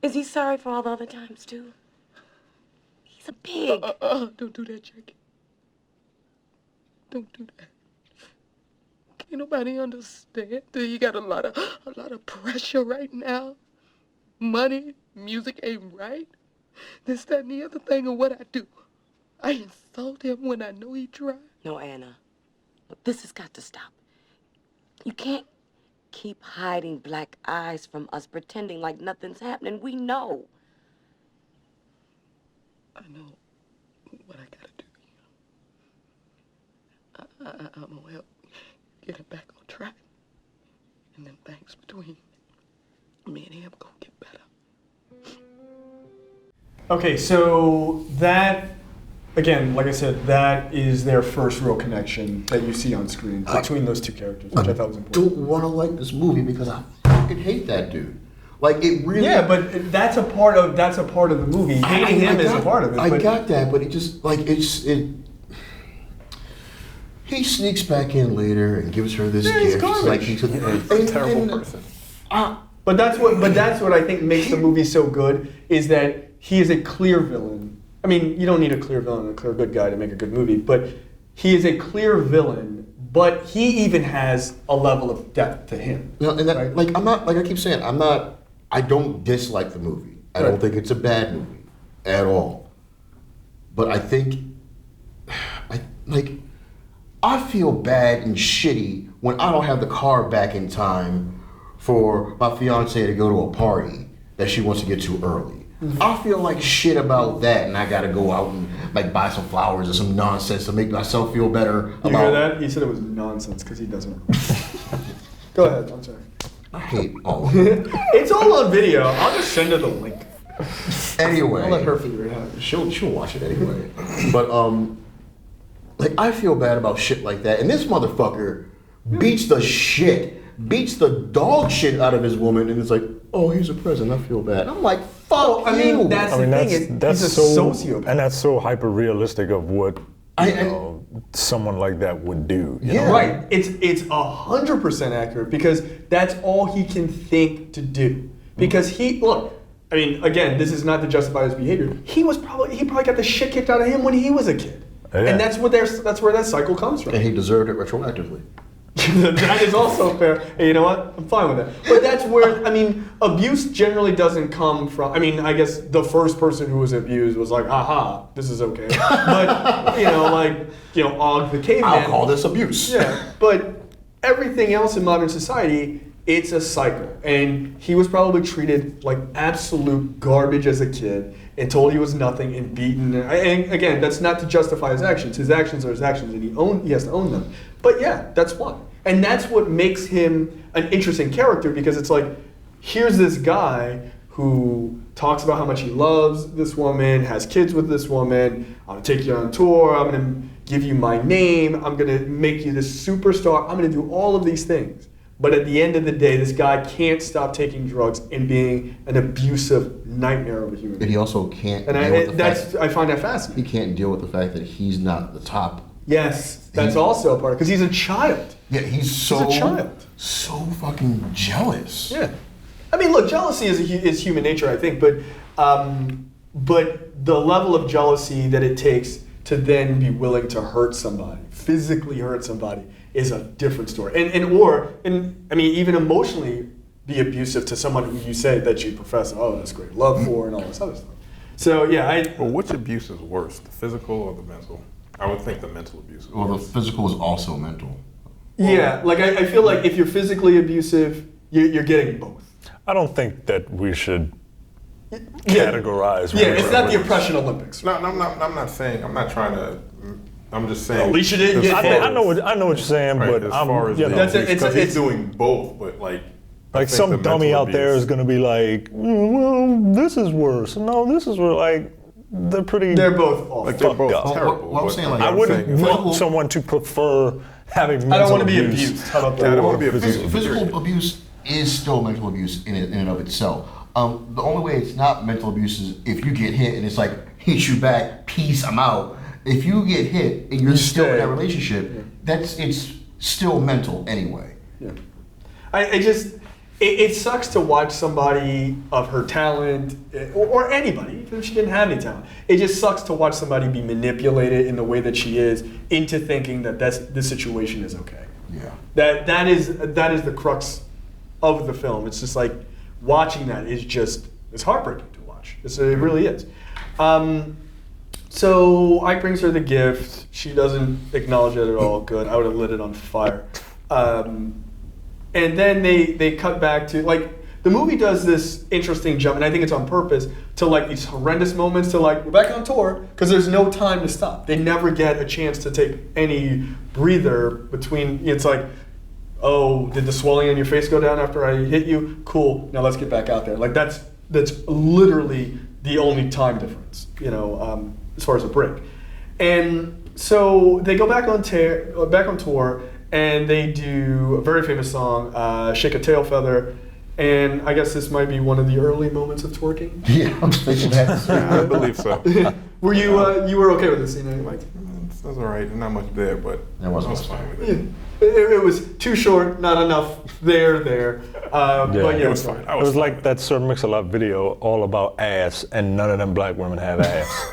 Is he sorry for all the other times, too? He's a pig. Don't do that, Jackie. Don't do that. Can't nobody understand that you got a lot of pressure right now. Money, music ain't right. This, that, and the other thing of what I do. I insult him when I know he tried. No, Anna. Look, this has got to stop. You can't keep hiding black eyes from us, pretending like nothing's happening. We know. I know what I gotta do. I'm gonna help get him back on track. And then things between me and him gonna get better. Okay, so that, again, like I said, that is their first real connection that you see on screen between those two characters, which I thought was important. Don't want to like this movie because I fucking hate that dude. Like it really. Yeah, but that's a part of the movie. Hating him is a part of it. I but got that, but it just like it. He sneaks back in later and gives her this he's gift. garbage. Like he's a terrible person. But that's what I think makes the movie so good is that he is a clear villain. I mean, you don't need a clear villain and a clear good guy to make a good movie, but he is a clear villain, but he even has a level of depth to him. You know, and that, right? like I'm not, like I keep saying, I don't dislike the movie. I don't think it's a bad movie at all. But I think, I feel bad and shitty when I don't have the car back in time for my fiance to go to a party that she wants to get to early. Mm-hmm. I feel like shit about that, and I gotta go out and like buy some flowers or some nonsense to make myself feel better about. You hear that? He said it was nonsense because he doesn't. Go ahead. I'm sorry. I hate all of it. It's all on video. I'll just send her the link. Anyway, I'll let her figure it out. she'll watch it anyway. But like I feel bad about shit like that, and this motherfucker beats the dog shit out of his woman, and it's like, oh, here's a present. I feel bad. I'm like, fuck I you. mean, that's the thing. That's He's a so sociopath. and that's so hyper realistic of what someone like that would do. You know? Right. It's 100% accurate because that's all he can think to do. Because I mean, again, this is not to justify his behavior. He probably got the shit kicked out of him when he was a kid. Yeah. And that's where that cycle comes from. And he deserved it retroactively. That is also fair. And you know what? I'm fine with that. But that's where, I mean, abuse generally doesn't come from, I mean, I guess the first person who was abused was like, aha, this is okay. But, Og the caveman. I'll call this abuse. Yeah, but everything else in modern society, it's a cycle. And he was probably treated like absolute garbage as a kid and told he was nothing and beaten. And again, that's not to justify his actions. His actions are his actions and he has to own them. But yeah, that's one. And that's what makes him an interesting character because it's like, here's this guy who talks about how much he loves this woman, has kids with this woman, I'm gonna take you on tour, I'm gonna give you my name, I'm gonna make you this superstar, I'm gonna do all of these things. But at the end of the day, this guy can't stop taking drugs and being an abusive nightmare of a human But being. he also can't And deal with the fact I find that fascinating. he can't deal with the fact that he's not the top. Yes, that's also a part, because he's a child. Yeah, he's so a child. so fucking jealous. Yeah, I mean, look, jealousy is human nature, I think, but the level of jealousy that it takes to then be willing to hurt somebody, physically hurt somebody, is a different story. I mean, even emotionally be abusive to someone who you say that you profess, oh, that's great love for, and all this other stuff. So yeah, Well, which abuse is worse, the physical or the mental? I would think the mental abuse is Well, the worse. physical is also mental. yeah, like I feel like if you're physically abusive, you're getting both. I don't think that we should categorize. Yeah, it's not the whatever. oppression Olympics. No, I'm not saying, I'm not trying to, I'm just saying. At least you didn't as get far hit. as- I know what you're saying, Right, but as I'm, far as you the know, abuse, it's- 'cause it's- he's doing both, but like. I like think some the dummy mental out there abuse- is going to be like, well, this is worse. No, this is worse. Like, they're pretty. They're both awful. Like they're both up. terrible. Well, I'm but saying, like, I I'm wouldn't saying- want someone to prefer having mental I don't want to be abuse. abused. How about Yeah, I that? don't want to be Physical, abused. physical abuse is still mental abuse in and of itself. The only way it's not mental abuse is if you get hit and it's like, hit you back, peace, I'm out. If you get hit and you're You still in stay. that relationship, it's still mental anyway. Yeah. I just, it sucks to watch somebody of her talent, or anybody, even if she didn't have any talent. It just sucks to watch somebody be manipulated in the way that she is into thinking that this situation is okay. Yeah. That is the crux of the film. It's just like watching that is just, it's heartbreaking to watch. It really is. So Ike brings her the gift. She doesn't acknowledge it at all. Good. I would have lit it on fire. And then they cut back to, like, the movie does this interesting jump, and I think it's on purpose, to like these horrendous moments to like, we're back on tour, because there's no time to stop. They never get a chance to take any breather between, it's like, oh, did the swelling on your face go down after I hit you? Cool, now let's get back out there. Like that's literally the only time difference, as far as a break. And so they go back on tour, and they do a very famous song, Shake a Tail Feather, and I guess this might be one of the early moments of twerking. Yeah, I'm thinking that. Yeah, I believe so. Were you you were okay with this scene? Eh? Like, that's all right. Not much there, but There wasn't I was much fine with Yeah. it. It was too short, not enough there. But yeah, It was fine. fine. I It was fine like with that Sir Mix-a-Lot video all about ass, and none of them black women have ass.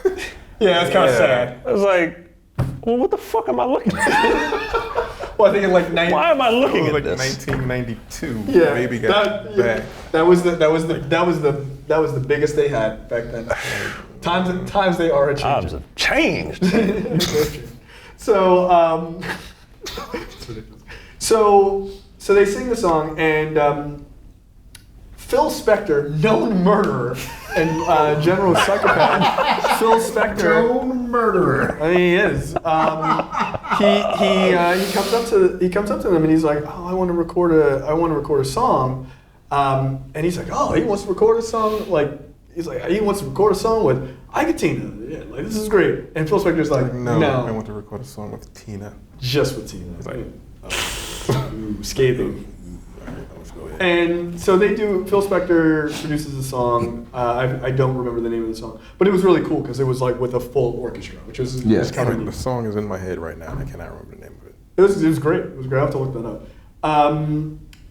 Yeah, it's kind of Yeah. sad. I was like, well, what the fuck am I looking at? Well, I think in like 90. Why am I It looking was at like this? 1992. Yeah, Baby got back. that was the biggest they had back then. Times they are a Times change. have changed. So it's ridiculous. So they sing the song, and Phil Spector, known murderer and general psychopath, Phil Spector. Known murderer. I mean, he is. He comes up to them and he's like, "Oh, I want to record a song," and he's like, "Oh, he wants to record a song he wants to record a song with Ike Turner. Yeah, like this is great." And Phil Spector's like, No, "No, I want to record a song with Tina. just with Tina." It's like, Ooh, scathing. all right, let's go ahead. And so they do. Phil Spector produces the song. I don't remember the name of the song, but it was really cool because it was like with a full orchestra, which was kind of The neat. song is in my head right now, and I cannot remember the name of it. It was great. It was great. I have to look that up.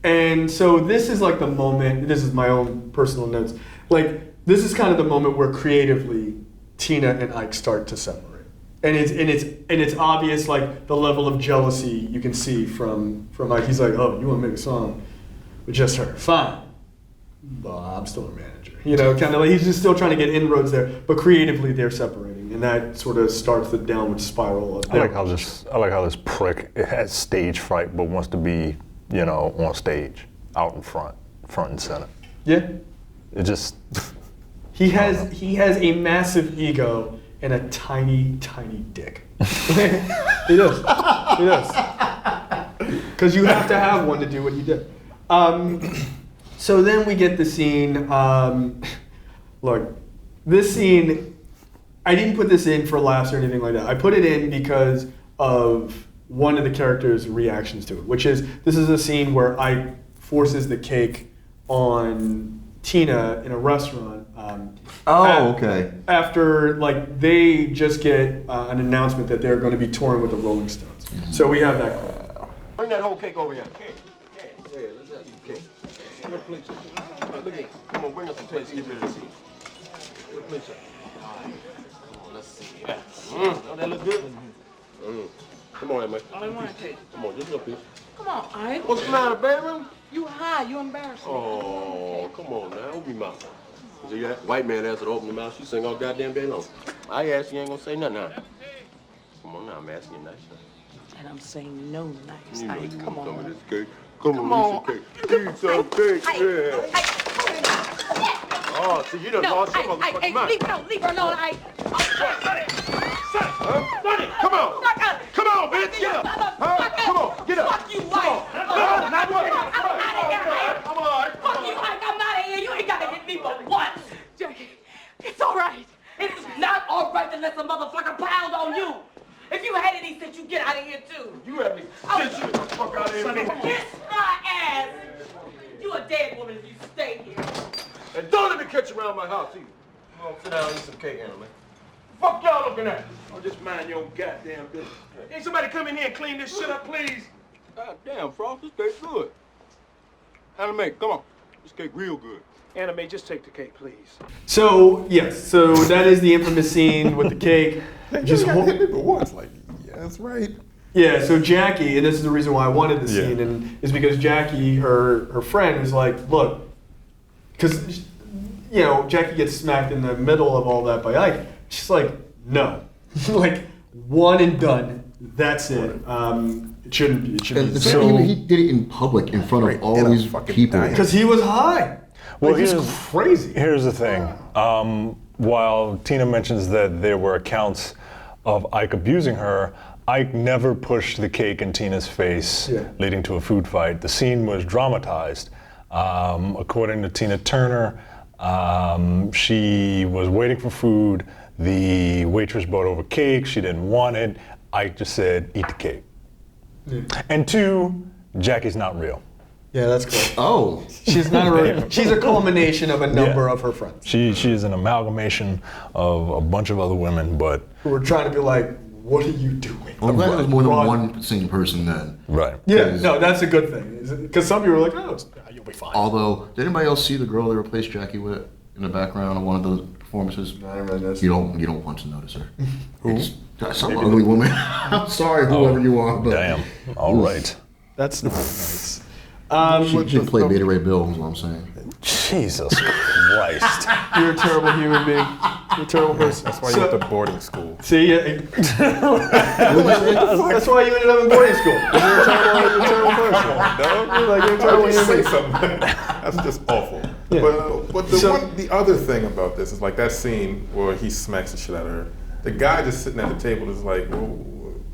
And so this is like the moment. This is my own personal notes. Like this is kind of the moment where creatively Tina and Ike start to separate, and it's obvious like the level of jealousy you can see from Ike. He's like, "Oh, you want to make a song with just her? Fine, but I'm still her manager." Kind of like he's just still trying to get inroads there, but creatively they're separating, and that sort of starts the downward spiral of I like how this prick has stage fright, but wants to be, on stage, out in front and center. Yeah. It just He has a massive ego and a tiny, tiny dick. He does. He does. Because you have to have one to do what he did. So then we get the scene. Look, this scene, I didn't put this in for laughs or anything like that. I put it in because of one of the characters' reactions to it, which is this is a scene where Ike forces the cake on Tina in a restaurant. Okay. After they just get an announcement that they're going to be touring with the Rolling Stones. So we have that clip. Bring that whole cake over here. Yeah, let's have some cake. What plates? Look at, come on, bring us some plates. Get rid of this. What plates? All right, come on, let's see. Don't that look good? Come on, man. I want to take. Come on, just a piece. Come on, Ike. What's the matter, baby? You high. You embarrassing me. Oh, come on now. Open your mouth. See that white man asked her to open your mouth. She sing all goddamn day long. I asked, you ain't gonna say nothing now. Come on now, I'm asking you nice. And I'm saying no nice. You know Ike, you come want some of on. this cake. Come Come on, on. eat some cake. Eat some cake, yeah. Oh, see, you done No, lost your Ike, motherfucking mind. leave her alone, Ike. Sonny, come on. Come on, bitch, get up. Huh? Come on, get up. Fuck you, Ike. Not what? I'm out of here, Ike. Come on. Fuck you, Ike. I'm out of here. You ain't gotta hit me but once. Jackie, it's all right. It's not all right to let some motherfucker pound on you. If you had any sense, you get out of here too. You have me. Get you the fuck out of here. Sonny. Kiss my ass. You a dead woman if you stay here. And don't let me catch you around my house either. Come on, sit down and eat some cake, Anna, man. Fuck y'all looking at? Oh, just mind your own goddamn business. Ain't somebody come in here and clean this shit up, please? God damn, Frost, this cake's good. Anna Mae, come on. This cake real good. Anna Mae, just take the cake, please. So yes, so that is the infamous scene with the cake. Just hit me but once. Like, yeah, that's right. Yeah, so Jackie, and this is the reason why I wanted the scene, and is because Jackie, her friend, was like, look, because Jackie gets smacked in the middle of all that by Ike. She's like, no, like one and done. That's it. It shouldn't be. It shouldn't And be. the fact that he did it in public in front of all these people. Because he was high. Well, Like, he's crazy. Here's the thing. While Tina mentions that there were accounts of Ike abusing her, Ike never pushed the cake in Tina's face, leading to a food fight. The scene was dramatized. According to Tina Turner, she was waiting for food. The waitress brought over cake. She didn't want it. Ike just said, eat the cake. And 2, Jackie's not real. Yeah, that's cool. Oh. She's not a. She's a culmination of a number of her friends. She is an amalgamation of a bunch of other women, but who were trying to be like, what are you doing? I'm glad there's more than one sane person then. right. Yeah, no, that's a good thing. Because some people are like, oh, you'll be fine. Although, did anybody else see the girl they replaced Jackie with in the background of one of the performances? I didn't really notice. You don't want to notice her. Who? Some ugly woman. I'm sorry, whoever you are, but Damn. All right. That's not nice. She played Beta Ray Bill, is what I'm saying. Jesus Christ. You're a terrible human being. You're a terrible person. That's why you went to boarding school. See, that's why you ended up in boarding school. You're a terrible person. No, You're a terrible human say being. something. That's just awful. Yeah. But the other thing about this is like that scene where he smacks the shit out of her. The guy just sitting at the table is like, well,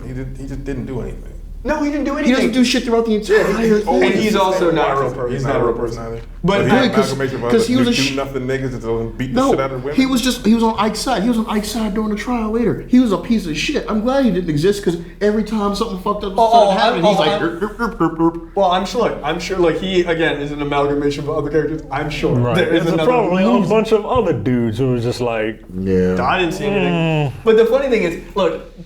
he just didn't do anything. No, he didn't do He anything. doesn't do shit throughout the entire thing. And he's also not a real person. He's not a real person either. But he yeah, had because he was a do nothing niggas that don't beat the shit out of women. he was on Ike's side. He was on Ike's side during the trial later. He was a piece of shit. I'm glad he didn't exist because every time something fucked up started happening, he's like, herp. Well, I'm sure, like he again is an amalgamation of other characters. I'm sure Right. there is There's another probably a loser. bunch of other dudes who were just like, Yeah. I didn't see anything. But the funny thing is, look,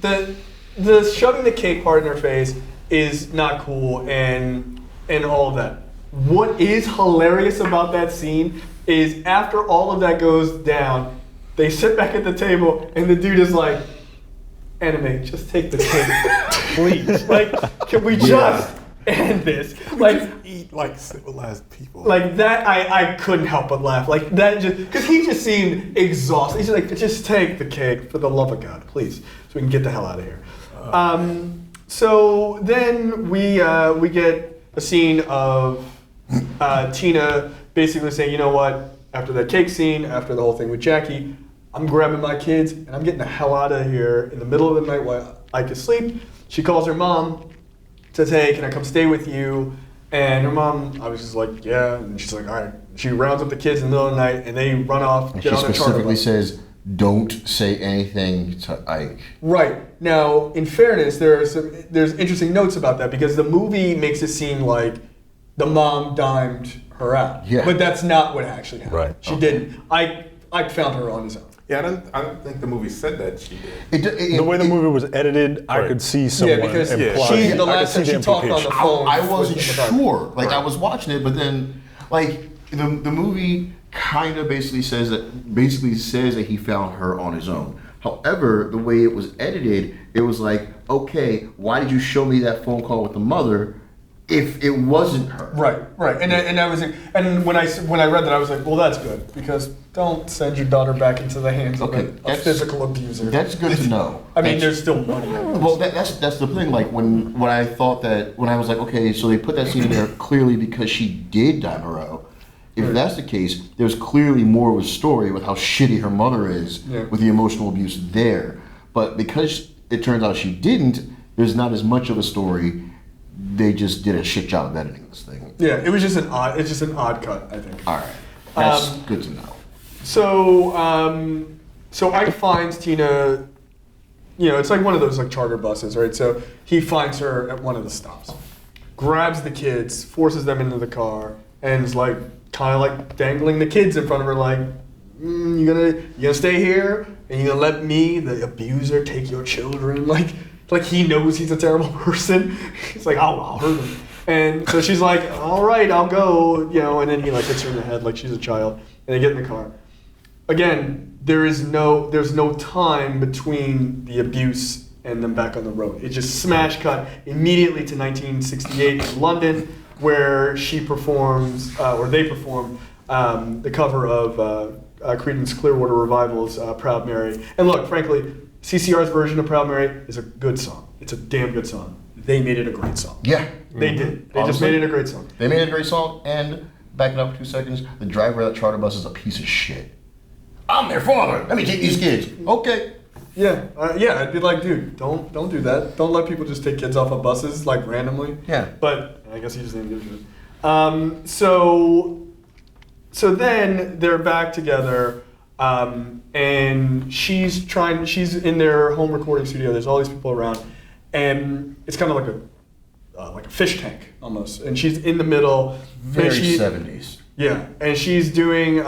the shoving the cake part in her face is not cool and all of that. What is hilarious about that scene is after all of that goes down, they sit back at the table and the dude is like, Anime, just take the cake, please. Like, can we just end this? Like, just eat like civilized people. like that, I couldn't help but laugh. Like that, just because he just seemed exhausted. He's like, just take the cake for the love of God, please, so we can get the hell out of here. So then we get a scene of Tina basically saying, you know what? After that cake scene, after the whole thing with Jackie, I'm grabbing my kids and I'm getting the hell out of here in the middle of the night while Ike is asleep. She calls her mom, says, hey, can I come stay with you? And her mom obviously is like, yeah. And she's like, all right. She rounds up the kids in the middle of the night and they run off, And get she on their charter specifically bus. says, don't say anything to Ike. Right. Now, in fairness, there's interesting notes about that because the movie makes it seem like the mom dimed her out. Yeah. But that's not what actually happened. Right. She didn't. Ike found her on his own. Yeah, I don't think the movie said that she did. the way the movie was edited, I could see someone because imply. she, I the could last see time she the talked on the implication. phone. I wasn't was in the dark. sure. Like I was watching it, but then like the movie kind of basically says that he found her on his own. However, the way it was edited, it was like, okay, why did you show me that phone call with the mother if it wasn't her? Right. And I was, and when I read that, I was like, well, that's good, because don't send your daughter back into the hands of a physical abuser. That's good to know. I mean, there's still money. Well, that's the thing. Like when I thought that, when I was like, okay, so they put that scene in there clearly because she did die in a row. If that's the case, there's clearly more of a story with how shitty her mother is with the emotional abuse there. But because it turns out she didn't, there's not as much of a story. They just did a shit job of editing this thing. Yeah, it was just an odd cut, I think. All right, that's good to know. So Ike finds Tina. It's like one of those like charter buses, right? So he finds her at one of the stops, grabs the kids, forces them into the car, and is like kind of like dangling the kids in front of her, like, you gonna stay here, and you gonna let me, the abuser, take your children? Like he knows he's a terrible person. He's like, I'll hurt him. And so she's like, all right, I'll go, and then he like hits her in the head like she's a child, and they get in the car. Again, there's no time between the abuse and them back on the road. It just smash cut immediately to 1968 in London, where she performs, or they perform, the cover of Creedence Clearwater Revival's Proud Mary. And look, frankly, CCR's version of Proud Mary is a good song. It's a damn good song. They made it a great song. Yeah. They did. They just made it a great song. They made it a great song, and backing up for 2 seconds, the driver of that charter bus is a piece of shit. I'm their father. Let me take these kids. Okay. Yeah, I'd be like, dude, don't do that. Don't let people just take kids off of buses like randomly. Yeah. But I guess he just didn't give a shit. So then they're back together, and she's in their home recording studio. There's all these people around, and it's kind of like a fish tank almost. And she's in the middle. Very 70s. Yeah, and she's doing,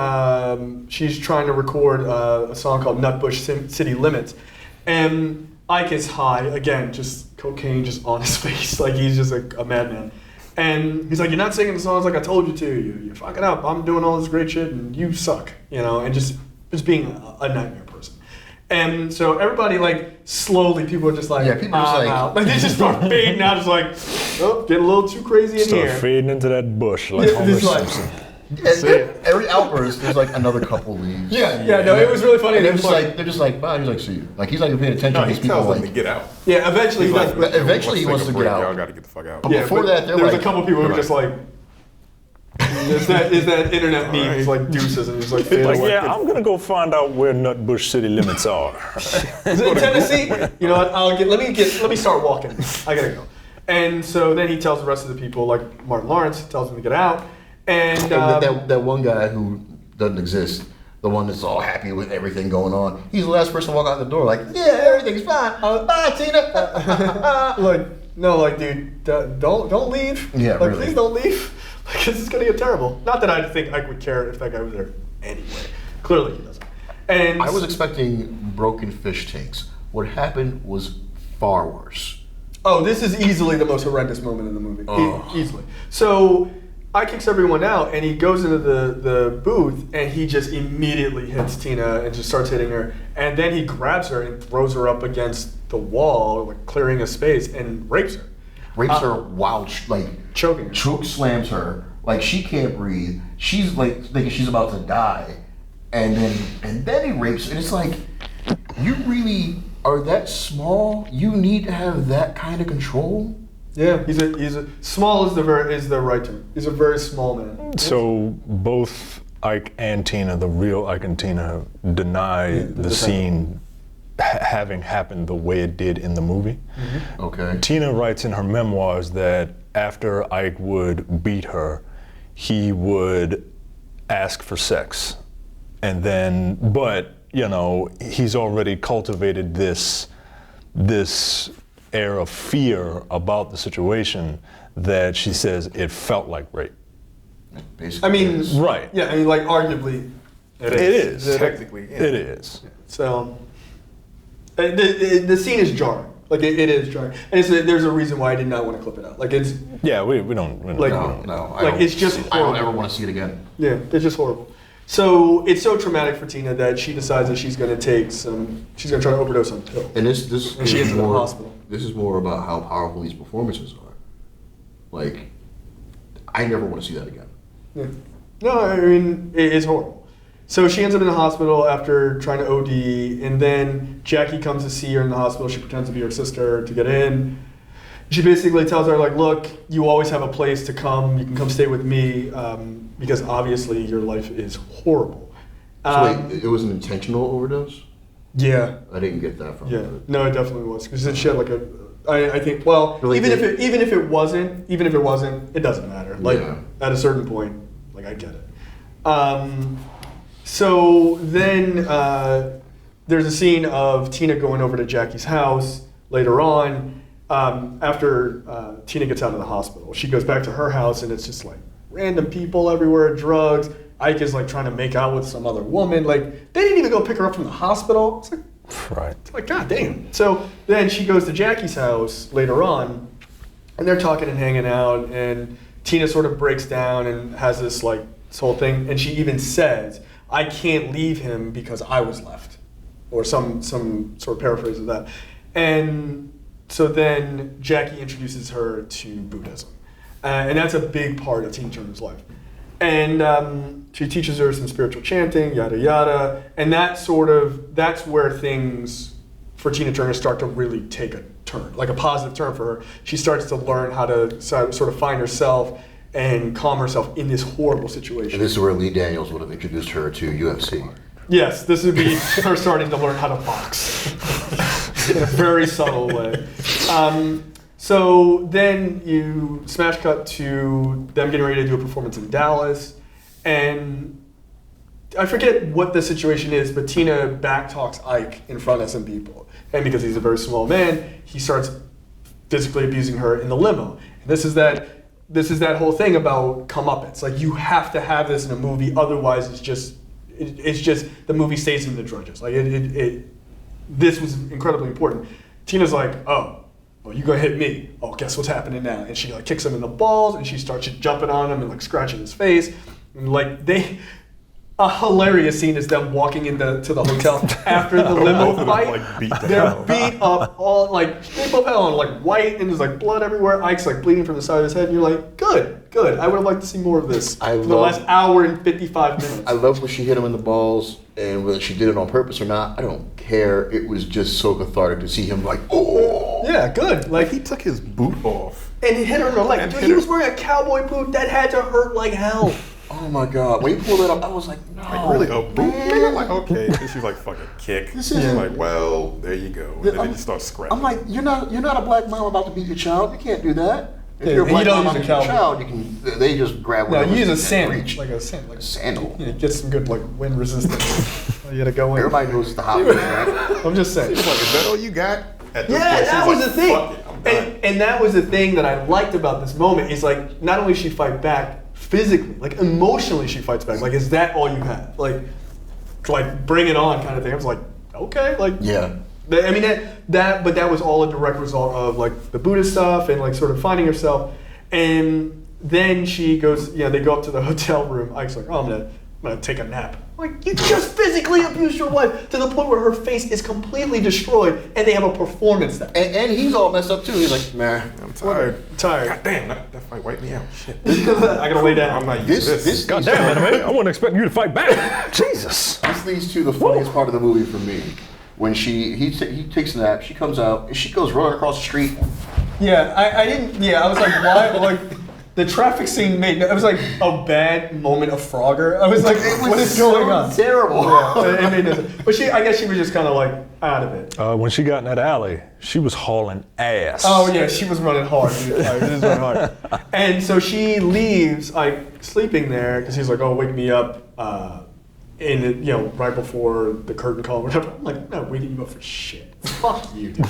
she's trying to record a song called Nutbush City Limits. And Ike is high, again, just cocaine just on his face, like he's just a madman. And he's like, you're not singing the songs like I told you to, you're fucking up, I'm doing all this great shit and you suck, and just being a nightmare person. And so everybody, like, slowly, people are just like, people are just out. Like, they just start fading out, just like, oh, getting a little too crazy in here. Start fading into that bush like Homer Simpson. Every outburst, there's like another couple leaves. No, it was really funny. And they're just like, wow, he's like, see you. Like, he's not even paying attention to these people. Tells them like, to get out. Yeah, eventually he does. Eventually he wants to get out. Y'all got to get the fuck out. But before that, there was a couple people who were just like, is that internet memes like deuces and just like fade Like, away. yeah, I'm gonna go find out where Nutbush city limits are. Is it in Tennessee? You know what? Let me start walking. I gotta go. And so then he tells the rest of the people, like Martin Lawrence, tells them to get out. And that one guy who doesn't exist, the one that's all happy with everything going on, he's the last person to walk out the door like, yeah, everything's fine. Bye, Tina. like, dude, don't leave. Yeah, like, really. please don't leave. Like, this is gonna get terrible. Not that I think Ike would care if that guy was there anyway. Clearly he doesn't. And I was expecting broken fish tanks. What happened was far worse. Oh, this is easily the most horrendous moment in the movie. Oh. Easily. So I kicks everyone out, and he goes into the booth, and he just immediately hits Tina and just starts hitting her. And then he grabs her and throws her up against the wall, like clearing a space, and rapes her. Rapes her while Choking her. choke slams her. Like, she can't breathe. She's like thinking she's about to die. And then he rapes her. And it's like, you really are that small? You need to have that kind of control? Yeah, he's a small is the right term. He's a very small man. So both Ike and Tina, the real Ike and Tina, deny the scene having happened the way it did in the movie. Mm-hmm. Okay. Tina writes in her memoirs that after Ike would beat her, he would ask for sex. And then, but, he's already cultivated this air of fear about the situation that she says it felt like rape. Basically, I mean, right. Yeah, I mean, like, arguably, it is. Technically, yeah. It is. So, the scene is jarring. Like, it is jarring. And there's a reason why I did not want to clip it out. Like, it's... Yeah, we don't Like, no. Like, it's just I don't horrible. ever want to see it again. Yeah, it's just horrible. So it's so traumatic for Tina that she decides that she's going to try to overdose on pills. And this And she is ends up in the more, hospital. this is more about how powerful these performances are. Like, I never want to see that again. Yeah. No, I mean, it's horrible. So she ends up in the hospital after trying to OD, and then Jackie comes to see her in the hospital. She pretends to be her sister to get in. She basically tells her, like, look, you always have a place to come. You can come stay with me because obviously your life is horrible. So wait, it was an intentional overdose? Yeah. I didn't get that from Yeah. her. No, it definitely was because she had like I think, well, Really even did. if it wasn't, it doesn't matter. Like Yeah. at a certain point, like I get it. So then there's a scene of Tina going over to Jackie's house later on. After Tina gets out of the hospital, she goes back to her house and it's just like random people everywhere, drugs. Ike is like trying to make out with some other woman. Like they didn't even go pick her up from the hospital. It's like God damn. So then she goes to Jackie's house later on, and they're talking and hanging out, and Tina sort of breaks down and has this whole thing, and she even says, "I can't leave him because I was left," or some sort of paraphrase of that. And so then Jackie introduces her to Buddhism, and that's a big part of Tina Turner's life. And she teaches her some spiritual chanting, yada yada, and that's where things for Tina Turner start to really take a turn, like a positive turn for her. She starts to learn how to sort of find herself and calm herself in this horrible situation. And this is where Lee Daniels would have introduced her to UFC. Yes, this would be her starting to learn how to box in a very subtle way. So then you smash cut to them getting ready to do a performance in Dallas, and I forget what the situation is, but Tina backtalks Ike in front of some people, and because he's a very small man, he starts physically abusing her in the limo. And this is that whole thing about comeuppance. Like you have to have this in a movie, otherwise it's just the movie stays in the drudges. Like this was incredibly important. Tina's like, oh, well, you gonna hit me. Oh, guess what's happening now? And she kicks him in the balls, and she starts jumping on him and scratching his face. And a hilarious scene is them walking to the hotel after the limo fight. They're beat up, all they both have on white, and there's blood everywhere. Ike's bleeding from the side of his head, and you're like, good. I would have liked to see more of this for the last hour and 55 minutes. I love when she hit him in the balls, and whether she did it on purpose or not, I don't care. It was just so cathartic to see him oh. Yeah, good. He took his boot off. And he hit her in the leg. Dude, he was wearing a cowboy boot that had to hurt like hell. Oh my God! When he pulled it up, I was like, no. Really a boot? I'm like, okay. And she's like, fucking kick. This is like, well, there you go. And then he starts scratching. I'm like, you're not a black mom about to beat your child. You can't do that. If you're a and black you don't mom use about a to beat your child, you can. They just grab No, whatever. you use a can sandal, reach. like a sandal. Sandal. Yeah, get some good wind resistance. You gotta go in. Everybody knows it's the hot one, right? I'm just saying. She's like, is that all you got? At this Yeah, point, that she's was like, the thing. Fuck it, I'm done. And that was the thing that I liked about this moment is not only she fight back physically, emotionally she fights back. Is that all you have? Bring it on kind of thing. I was like, okay, Yeah. I mean but that was all a direct result of the Buddhist stuff and sort of finding herself. And then she goes, they go up to the hotel room. Ike's like, oh, I'm gonna take a nap. You just physically abused your wife to the point where her face is completely destroyed, and they have a performance that. And he's all messed up too. He's like, man, I'm tired. Tired. God damn, that fight wiped me out. Shit. I gotta lay down. I'm not used to this. God damn, anime! I wasn't expecting you to fight back. Jesus. This leads to the funniest part of the movie for me. When he takes a nap, she comes out, and she goes running across the street. Yeah, I didn't. Yeah, I was like, why? The traffic scene it was like a bad moment of Frogger. I was like, what is going on? Terrible. Yeah, it made no sense. But I guess she was just kind of out of it. When she got in that alley, she was hauling ass. Oh yeah, she was running hard. Dude. She was running hard. And so she leaves, sleeping there because he's like, oh, wake me up. Right before the curtain call, whatever. I'm like, I'm not waking you up for shit. Fuck you, dude.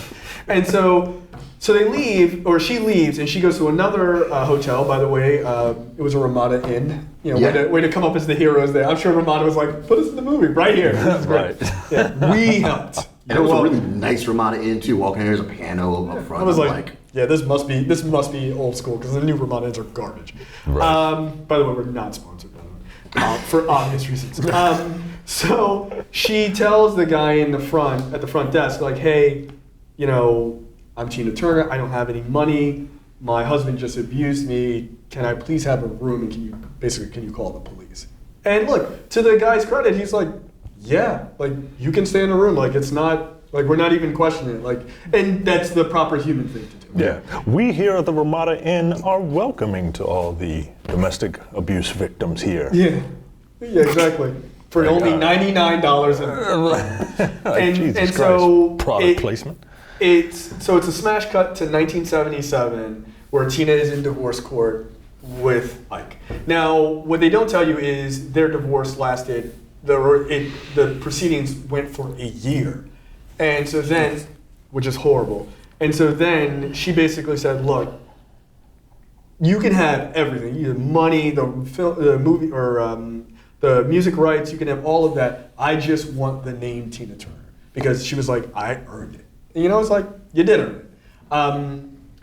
And so they leave, or she leaves, and she goes to another hotel. By the way, it was a Ramada Inn. Way to come up as the heroes there. I'm sure Ramada was like, put us in the movie right here. That's right. Yeah, we helped. And it was a really nice Ramada Inn too. Walking in, there's a piano up front. I was like, yeah, this must be old school because the new Ramada Inns are garbage. Right. By the way, we're not sponsored by them. for obvious reasons. So she tells the guy at the front desk, like, hey, you know, I'm Tina Turner. I don't have any money. My husband just abused me. Can I please have a room? And can you call the police? And look, to the guy's credit, he's like, yeah, like you can stay in a room. Like it's not like we're not even questioning it. Like, and that's the proper human thing to do. Yeah, we here at the Ramada Inn are welcoming to all the domestic abuse victims here. Yeah, exactly. For only $99 and Jesus Christ. so Product placement. It's a smash cut to 1977 where Tina is in divorce court with Ike. Now, what they don't tell you is their divorce lasted, the proceedings went for a year. And so then, which is horrible. And so then she basically said, look, you can have everything. You have money, the movie, or the music rights, you can have all of that. I just want the name Tina Turner. Because she was like, I earned it. And, you know, it's like, you did earn it.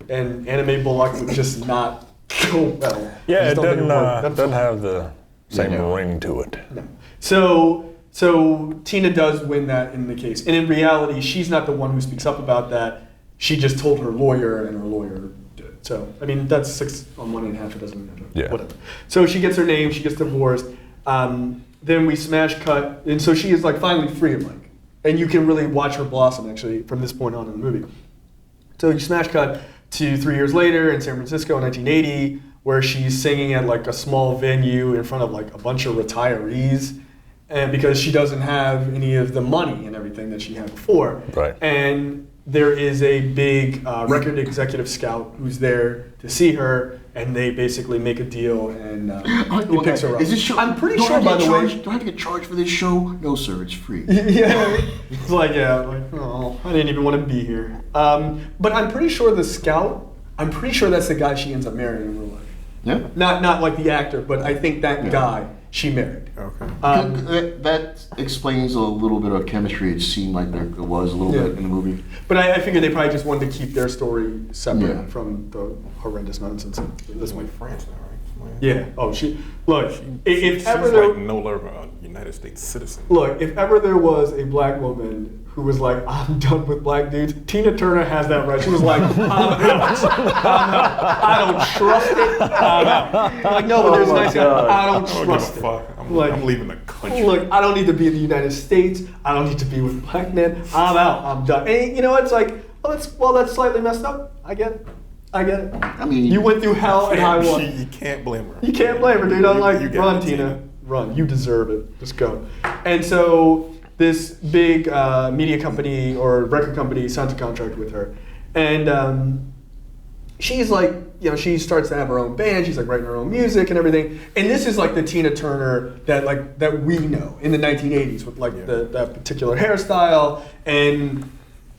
And Anna Mae Bullock would just not go well. Yeah, it doesn't have the same ring to it. No. So Tina does win that in the case. And in reality, she's not the one who speaks up about that. She just told her lawyer, and her lawyer did it. So, I mean, that's 6 on 1 1/2. It doesn't matter. Yeah. Whatever. So she gets her name. She gets divorced. Then we smash cut. And so she is, like, finally free of Mike. And you can really watch her blossom, actually, from this point on in the movie. So you smash cut to 3 years later in San Francisco in 1980, where she's singing at, like, a small venue in front of, like, a bunch of retirees. And because she doesn't have any of the money and everything that she had before. Right. And there is a big record executive scout who's there to see her, and they basically make a deal, and he picks her up. Is this show, I'm pretty sure, by the way. Do I have to get charged for this show? No, sir, it's free. Yeah, it's like, oh, I didn't even want to be here. But I'm pretty sure the scout, that's the guy she ends up marrying in real life. Yeah. Not like the actor, but I think that guy she married. Okay. That explains a little bit of chemistry. It seemed like there was a little bit in the movie. But I figured they probably just wanted to keep their story separate from the horrendous nonsense of this This one. way France now, right? Yeah. Oh, if ever she's there, like no longer a United States citizen. look, if ever there was a black woman who was like, I'm done with black dudes, Tina Turner has that right. She was like, I'm out. I don't trust it. I'm out. Like, no, but there's a nice guy. I don't trust it. I'm leaving the country. Look, I don't need to be in the United States. I don't need to be with black men. I'm out. I'm done. And you know, it's like, that's slightly messed up. I get it. I mean, You went through hell and high water. You can't blame her. You can't blame her, dude. I'm like, You get run, it, Tina. Run. You deserve it. Just go. And so this big media company or record company signs a contract with her. And she's like, you know, she starts to have her own band. She's like writing her own music and everything. And this is like the Tina Turner that we know in the 1980s with like that particular hairstyle. And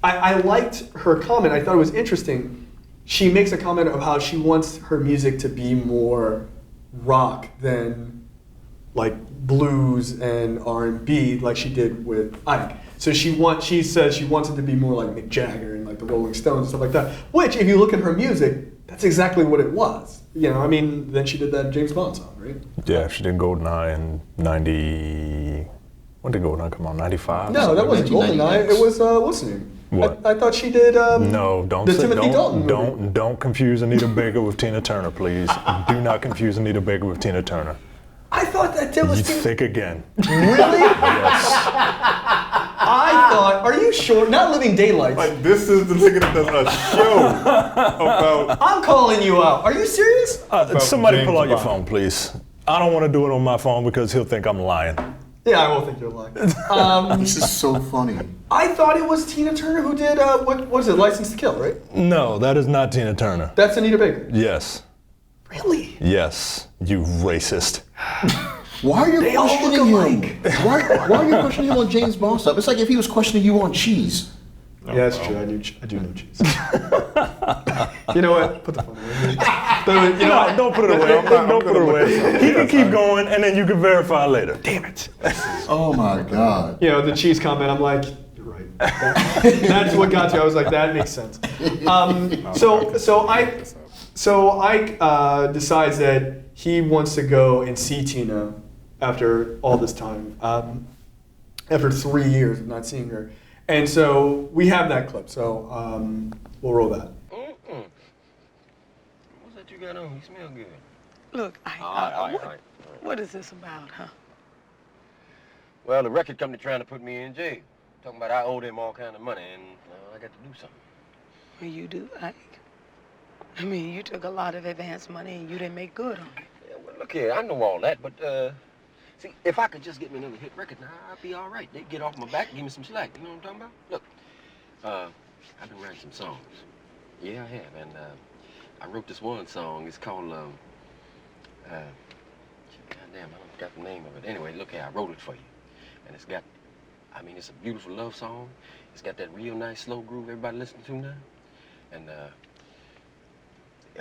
I liked her comment. I thought it was interesting. She makes a comment of how she wants her music to be more rock than like blues and R&B like she did with Ike. So she says she wants it to be more like Mick Jagger and like the Rolling Stones and stuff like that. Which, if you look at her music, that's exactly what it was. You know, I mean, then she did that James Bond song, right? Yeah, she did GoldenEye in 90. When did GoldenEye come out? 95? No, that wasn't GoldenEye. It was what's her name? What? I thought she did. No, don't confuse Anita Baker with Tina Turner, please. Do not confuse Anita Baker with Tina Turner. I thought that was You think again. Really? Yes. I thought. Are you sure? Not Living Daylights. Like, this is the nigga that does a show about. I'm calling you out. Are you serious? Somebody James pull out your Bond. phone, please. I don't want to do it on my phone because he'll think I'm lying. Yeah, I won't think you're lying. this is so funny. I thought it was Tina Turner who did what was it? License to Kill, right? No, that is not Tina Turner. That's Anita Baker. Yes. Really? Yes, you racist. Why are you They all questioning look him? Why are you questioning him on James Bond stuff? It's like if he was questioning you on cheese. Yeah, that's true. I do know cheese. You know what? Put the phone away. You know what? Don't put it away. Don't put it away. He can keep going, and then you can verify later. Damn it. Oh my God. You know, the cheese comment, I'm like, you're right. That's what got you. I was like, that makes sense. So Ike decides that he wants to go and see Tina after all this time, after 3 years of not seeing her. And so we have that clip, so we'll roll that. What's that you got on? You smell good. Look, All right. what is this about, huh? Well, the record company trying to put me in jail. Talking about I owe them all kind of money, and I got to do something. Well, you do, Ike. I mean, you took a lot of advance money and you didn't make good on it. Yeah, well, look here, I know all that, but, see, if I could just get me another hit record, now I'd be all right. They'd get off my back and give me some slack. You know what I'm talking about? Look, I've been writing some songs. Yeah, I have, and, I wrote this one song. It's called, goddamn, I don't got the name of it. Anyway, look here, I wrote it for you. And it's got, I mean, it's a beautiful love song. It's got that real nice slow groove everybody listening to now. And,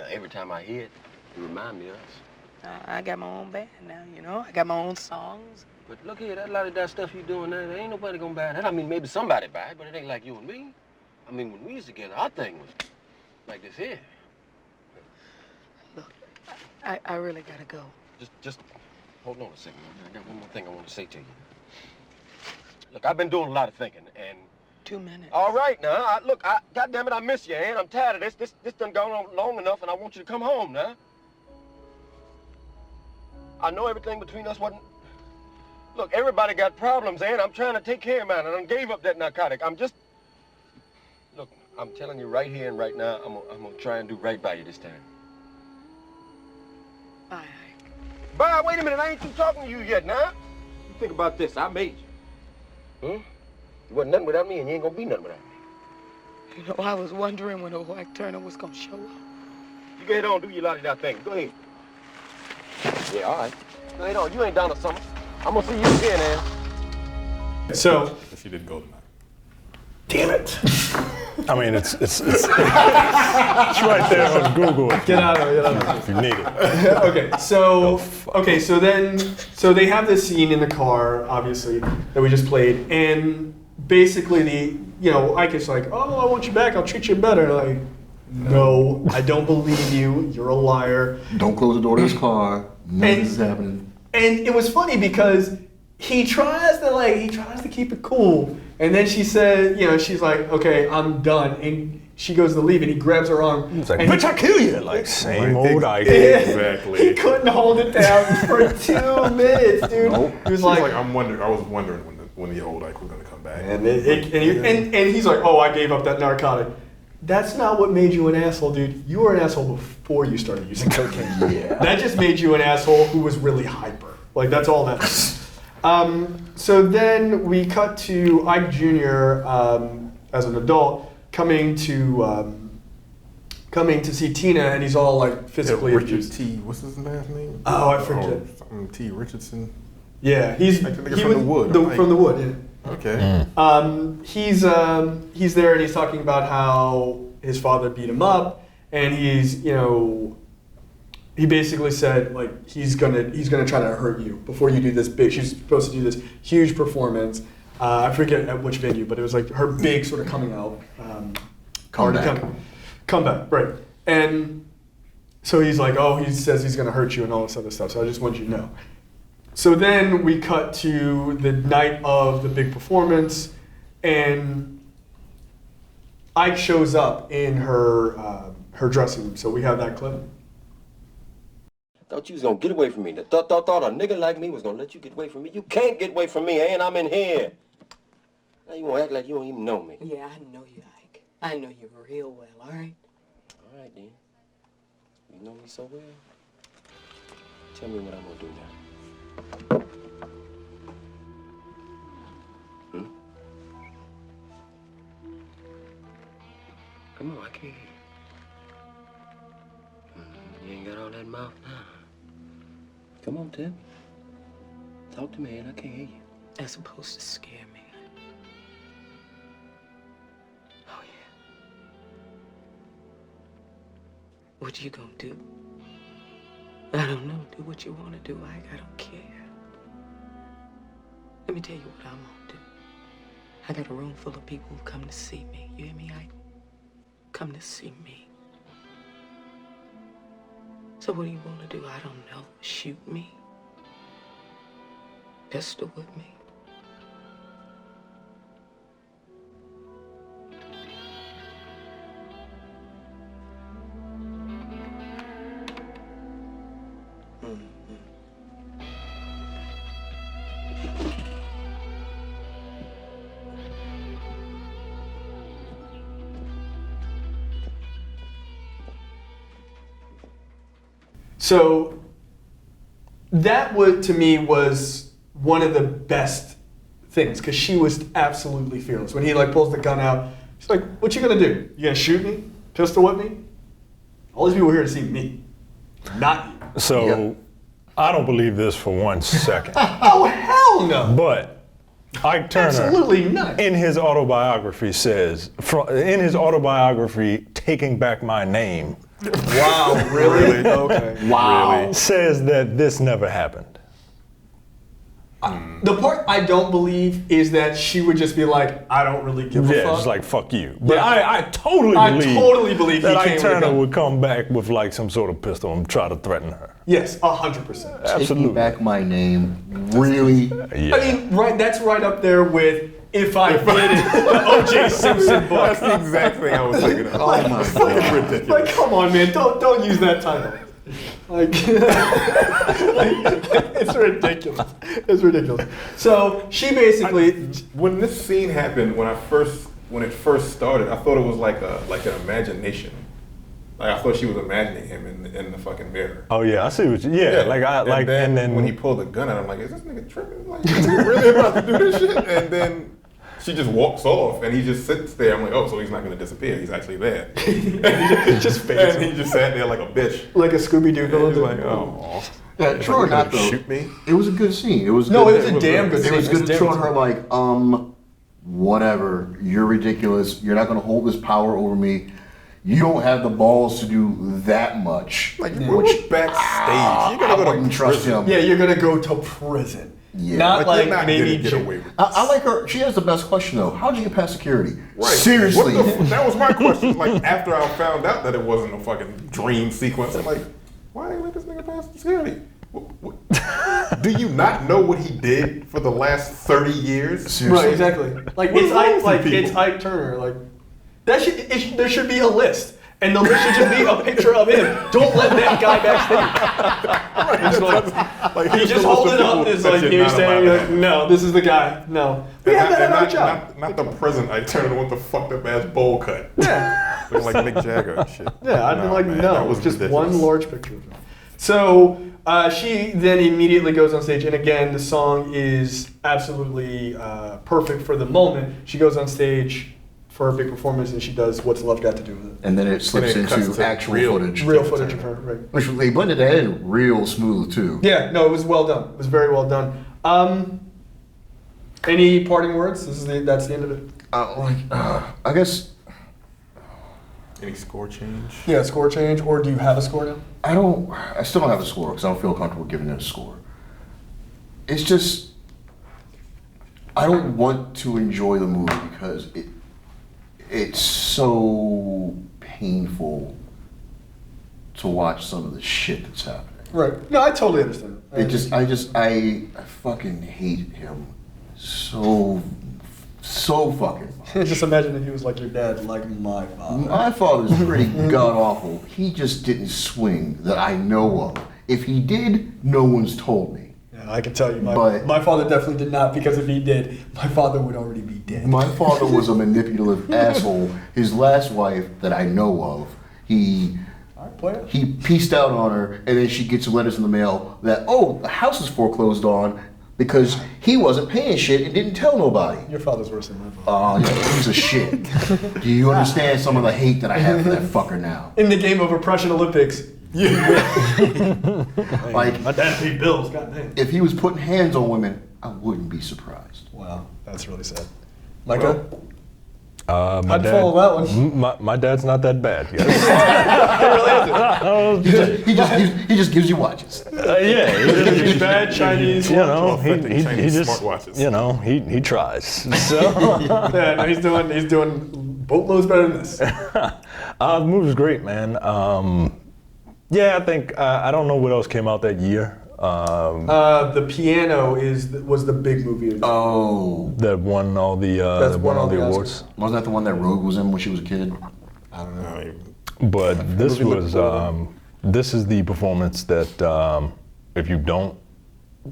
every time I hear it, it reminds me of us. I got my own band now, you know. I got my own songs. But look here, that lot of that stuff you doing now, there ain't nobody gonna buy that. I mean, maybe somebody buy it, but it ain't like you and me. I mean, when we was together, our thing was like this here. Look, I really gotta go. Just hold on a second. I got one more thing I want to say to you. Look, I've been doing a lot of thinking, and 2 minutes. all right now. Look, goddamn it, I miss you, Ann. I'm tired of this. This done gone on long enough, and I want you to come home now. I know everything between us wasn't. Look, everybody got problems, Ann. I'm trying to take care of mine, and I gave up that narcotic. I'm just. Look, I'm telling you right here and right now, I'm gonna try and do right by you this time. Bye, Ike. Bye. Wait a minute. I ain't through talking to you yet. Now, you think about this. I made you. You wasn't nothing without me, and you ain't gonna be nothing without me. You know, I was wondering when old Ike Turner was gonna show up. You go ahead on, do your la-di-da thing. Go ahead. Yeah, all right. Go ahead on. You ain't down to something. I'm gonna see you again, Ann. So, She did go tonight. damn it. I mean, it's right there on Google. Get out of it. If you need it. Okay, so they have this scene in the car, obviously, that we just played, and basically Ike is like, oh, I want you back, I'll treat you better. And I'm like, no, I don't believe you, you're a liar. Don't close the door to his car. None of this is happening. And it was funny because he tries to keep it cool. And then she said, she's like, okay, I'm done. And she goes to leave, and he grabs her arm. He's like, and bitch, I kill you. Like, same old Ike. Exactly. He couldn't hold it down for 2 minutes, dude. Nope. He was I like, was wondering when the old Ike was gonna come back. and he's like, oh, I gave up that narcotic. That's not what made you an asshole, dude. You were an asshole before you started using cocaine. Yeah. That just made you an asshole who was really hyper. Like, that's all that is. So then we cut to Ike Jr. As an adult coming to see Tina, and he's all like physically Richard abused. T. What's his last name? Oh, I forget. Something T. Richardson. Yeah, he's Like the nigga from the Wood. from the Wood. Yeah. Okay. He's there and he's talking about how his father beat him up, and he basically said like he's gonna try to hurt you before you do this big. She's supposed to do this huge performance. I forget at which venue, but it was like her big sort of coming out. Comeback, right? And so he's like, oh, he says he's gonna hurt you and all this other stuff. So I just want you to know. So then we cut to the night of the big performance, and Ike shows up in her dressing room. So we have that clip. Thought you was gonna get away from me. Thought a nigga like me was gonna let you get away from me. You can't get away from me, and I'm in here. Now you wanna act like you don't even know me. Yeah, I know you, Ike. I know you real well, all right? All right, then. You know me so well. Tell me what I'm gonna do now. Come on, I can't hear you. You ain't got all that mouth now. Come on, Tim. Talk to me, and I can't hear you. That's supposed to scare me. Oh, yeah. What you gonna do? I don't know. Do what you wanna do, Ike. I don't care. Let me tell you what I'm gonna do. I got a room full of people who come to see me. You hear me, Ike? Come to see me. So what do you want to do? I don't know. Shoot me? pistol with me. So that would, to me, was one of the best things because she was absolutely fearless. When he like pulls the gun out, she's like, "What you gonna do? You gonna shoot me? Pistol whip me? All these people are here to see me, not you." So I don't believe this for 1 second. Oh hell no! But Ike Turner, Absolutely not. in his autobiography says, Taking Back My Name, Wow, really? Okay. Wow. says that this never happened. The part I don't believe is that she would just be like, "I don't really give a Yeah, fuck." just like, fuck you. But Yeah. I totally I believe, totally believe that he Ike came with a Turner gun. would come back with like some sort of pistol and try to threaten her. Yes, 100%. Absolutely. Taking Back My Name, really? Yeah. I mean, right? That's right up there with "If I Did It," the O.J. Simpson book. That's the exact thing I was thinking of. Oh my God. Ridiculous. Like, come on, man! Don't use that title. Like, it's ridiculous. It's ridiculous. So she basically, When this scene happened, when it first started, I thought it was like an imagination. Like I thought she was imagining him in the fucking mirror. Oh yeah, I see what you. Yeah, and then when he pulled the gun out, I'm like, is this nigga tripping? Like, is he really about to do this shit? And then she just walks off, and he just sits there. I'm like, oh, so he's not gonna disappear. He's actually there. it just fades. And he just sat there like a bitch. Like a Scooby-Doo And villain. he's like, oh. Yeah, true or not though, Shoot me? it was a good scene. It was No, good. it was a damn good It scene. was good damn showing good her like, whatever, you're ridiculous. You're not gonna hold this power over me. You don't have the balls to do that much. Like, you were backstage. You're gonna I go to wouldn't trust prison. him. Yeah, you're gonna go to prison. Yeah. Not Like, like you're not maybe gonna get away with it. I like her. She has the best question though. How'd you get past security? Right. Seriously. What the that was my question. Like, after I found out that it wasn't a fucking dream sequence, I'm like, why did you let this nigga pass security? Do you not know what he did for the last 30 years? Seriously. Right, exactly. Like What's it's wrong Ike, with like you it's people? Ike Turner. Like there should be a list, and the list should just be a picture of him. Don't let that guy backstage. It's like, he just hold it up. It's like you're saying, like, no, this is the guy. No, we have that at our job. Not the present Ike Turner with the fucked up ass bowl cut. Yeah, Looking like Mick Jagger and shit. yeah. I'd be like, man, no, that was just ridiculous. one large picture of him. So she then immediately goes on stage, and again, the song is absolutely perfect for the moment. She goes on stage for her big performance, and she does "What's Love Got to Do with It." And then it slips And it cuts into to actual real- footage. Real footage of her, right? Which they blended that in real smooth too. Yeah, no, it was well done. It was very well done. Any parting words? That's the end of it. I guess Any score change? Yeah, score change, or do you have a score now? I still don't have a score because I don't feel comfortable giving it a score. It's just, I don't want to enjoy the movie because it's so painful to watch some of the shit that's happening. Right. No, I totally understand. I fucking hate him so fucking much. Just imagine if he was like your dad, like my father. My father's pretty god awful. He just didn't swing that I know of. If he did, no one's told me. Yeah, I can tell you, But- my father definitely did not, because if he did, my father would already be dead. My father was a manipulative asshole. His last wife that I know of, he All right, play it. he pieced out on her, and then she gets letters in the mail that, oh, the house is foreclosed on because he wasn't paying shit and didn't tell nobody. Your father's worse than my father. Oh, yeah, he's a shit. Do you understand some of the hate that I have for that fucker now? In the game of oppression Olympics, Like, my dad paid bills, goddamn. if he was putting hands on women, I wouldn't be surprised. Wow, that's really sad. Micah? My I'd follow that one. My dad's not that bad. He just gives you watches. Yeah, These bad Chinese. you know, Authentic he Chinese just, smartwatches. you know, he tries. So Yeah, no, he's doing boatloads better than this. the movie was great, man. Yeah, I think I don't know what else came out that year. The piano was the big movie. Oh, That won all the That's won all the awards. wasn't that the one that Rogue was in when she was a kid? I don't know. But this movie looked was cool. this is the performance that if you don't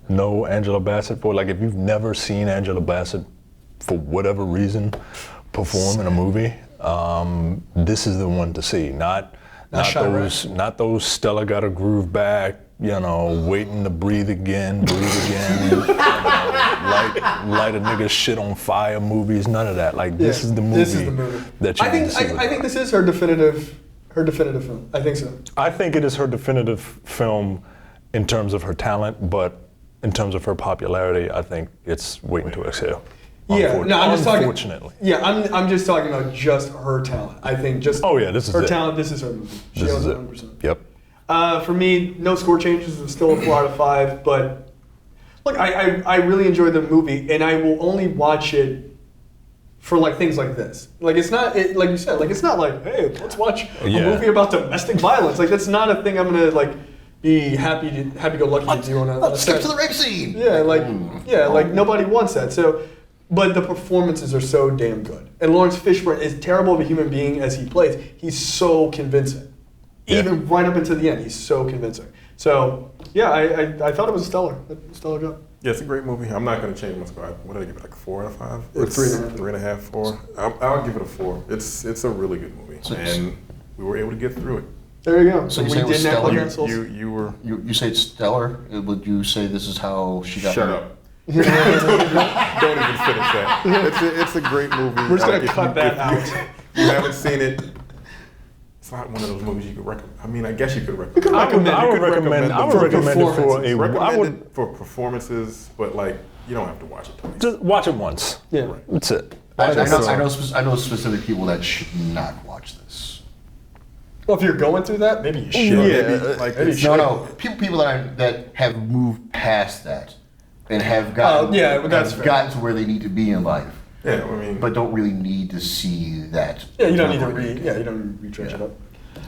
know Angela Bassett for, like if you've never seen Angela Bassett for whatever reason perform in a movie, this is the one to see. Not those Stella got a groove back, waiting to breathe again, light a nigga shit on fire movies. None of that. Like this is the movie. This is the movie. That you need to see. I think this is her definitive film. I think so. I think it is her definitive film in terms of her talent, but in terms of her popularity, I think it's Waiting to Exhale. Yeah, no, I'm just talking. Unfortunately. Yeah, I'm just talking about just her talent. I think just. Oh yeah, this is her it. talent. This is her movie. She This owns is it it. 100%. Yep. For me, no score changes. It's still a 4 out of 5. But look, I really enjoyed the movie, and I will only watch it for like things like this. Like it's not like you said. Like it's not like, hey, let's watch a movie about domestic violence. Like that's not a thing I'm gonna like be happy go lucky to do on a. Let's skip to the rape scene. Yeah, like nobody wants that. So, but the performances are so damn good. And Laurence Fishburne, as terrible of a human being as he plays, he's so convincing. Even right up until the end, he's so convincing. So, yeah, I thought it was stellar. Stellar job. Yeah, it's a great movie. I'm not going to change my score. What did I give it? Like 4 out of 5? It's 3.5. 3.5, 4. I'll give it a 4. It's a really good movie, and we were able to get through it. There you go. So you we say it was didn't have stellar? cancels. You were. You say it's stellar. Would you say this is how she got? Shut up. Don't even finish that. It's a great movie. We're just gonna If cut that out. You haven't seen it. It's not one of those movies you could recommend. I mean, I guess you could recommend. I would recommend it for performances, but like you don't have to watch it twice. Just watch it once. Yeah. That's it. I know specific people that should not watch this. Well, if you're going through that, maybe you should. Maybe you No, people that have moved past that and have gotten that's fair. gotten to where they need to be in life, Yeah, I mean, but don't really need to see that. Yeah, you don't need to you don't need to retrench it up.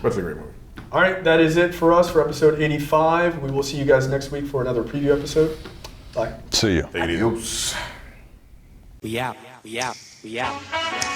but it's a great movie. All right, that is it for us for episode 85. We will see you guys next week for another preview episode. Bye. See you. Take it easy. Adios. We out.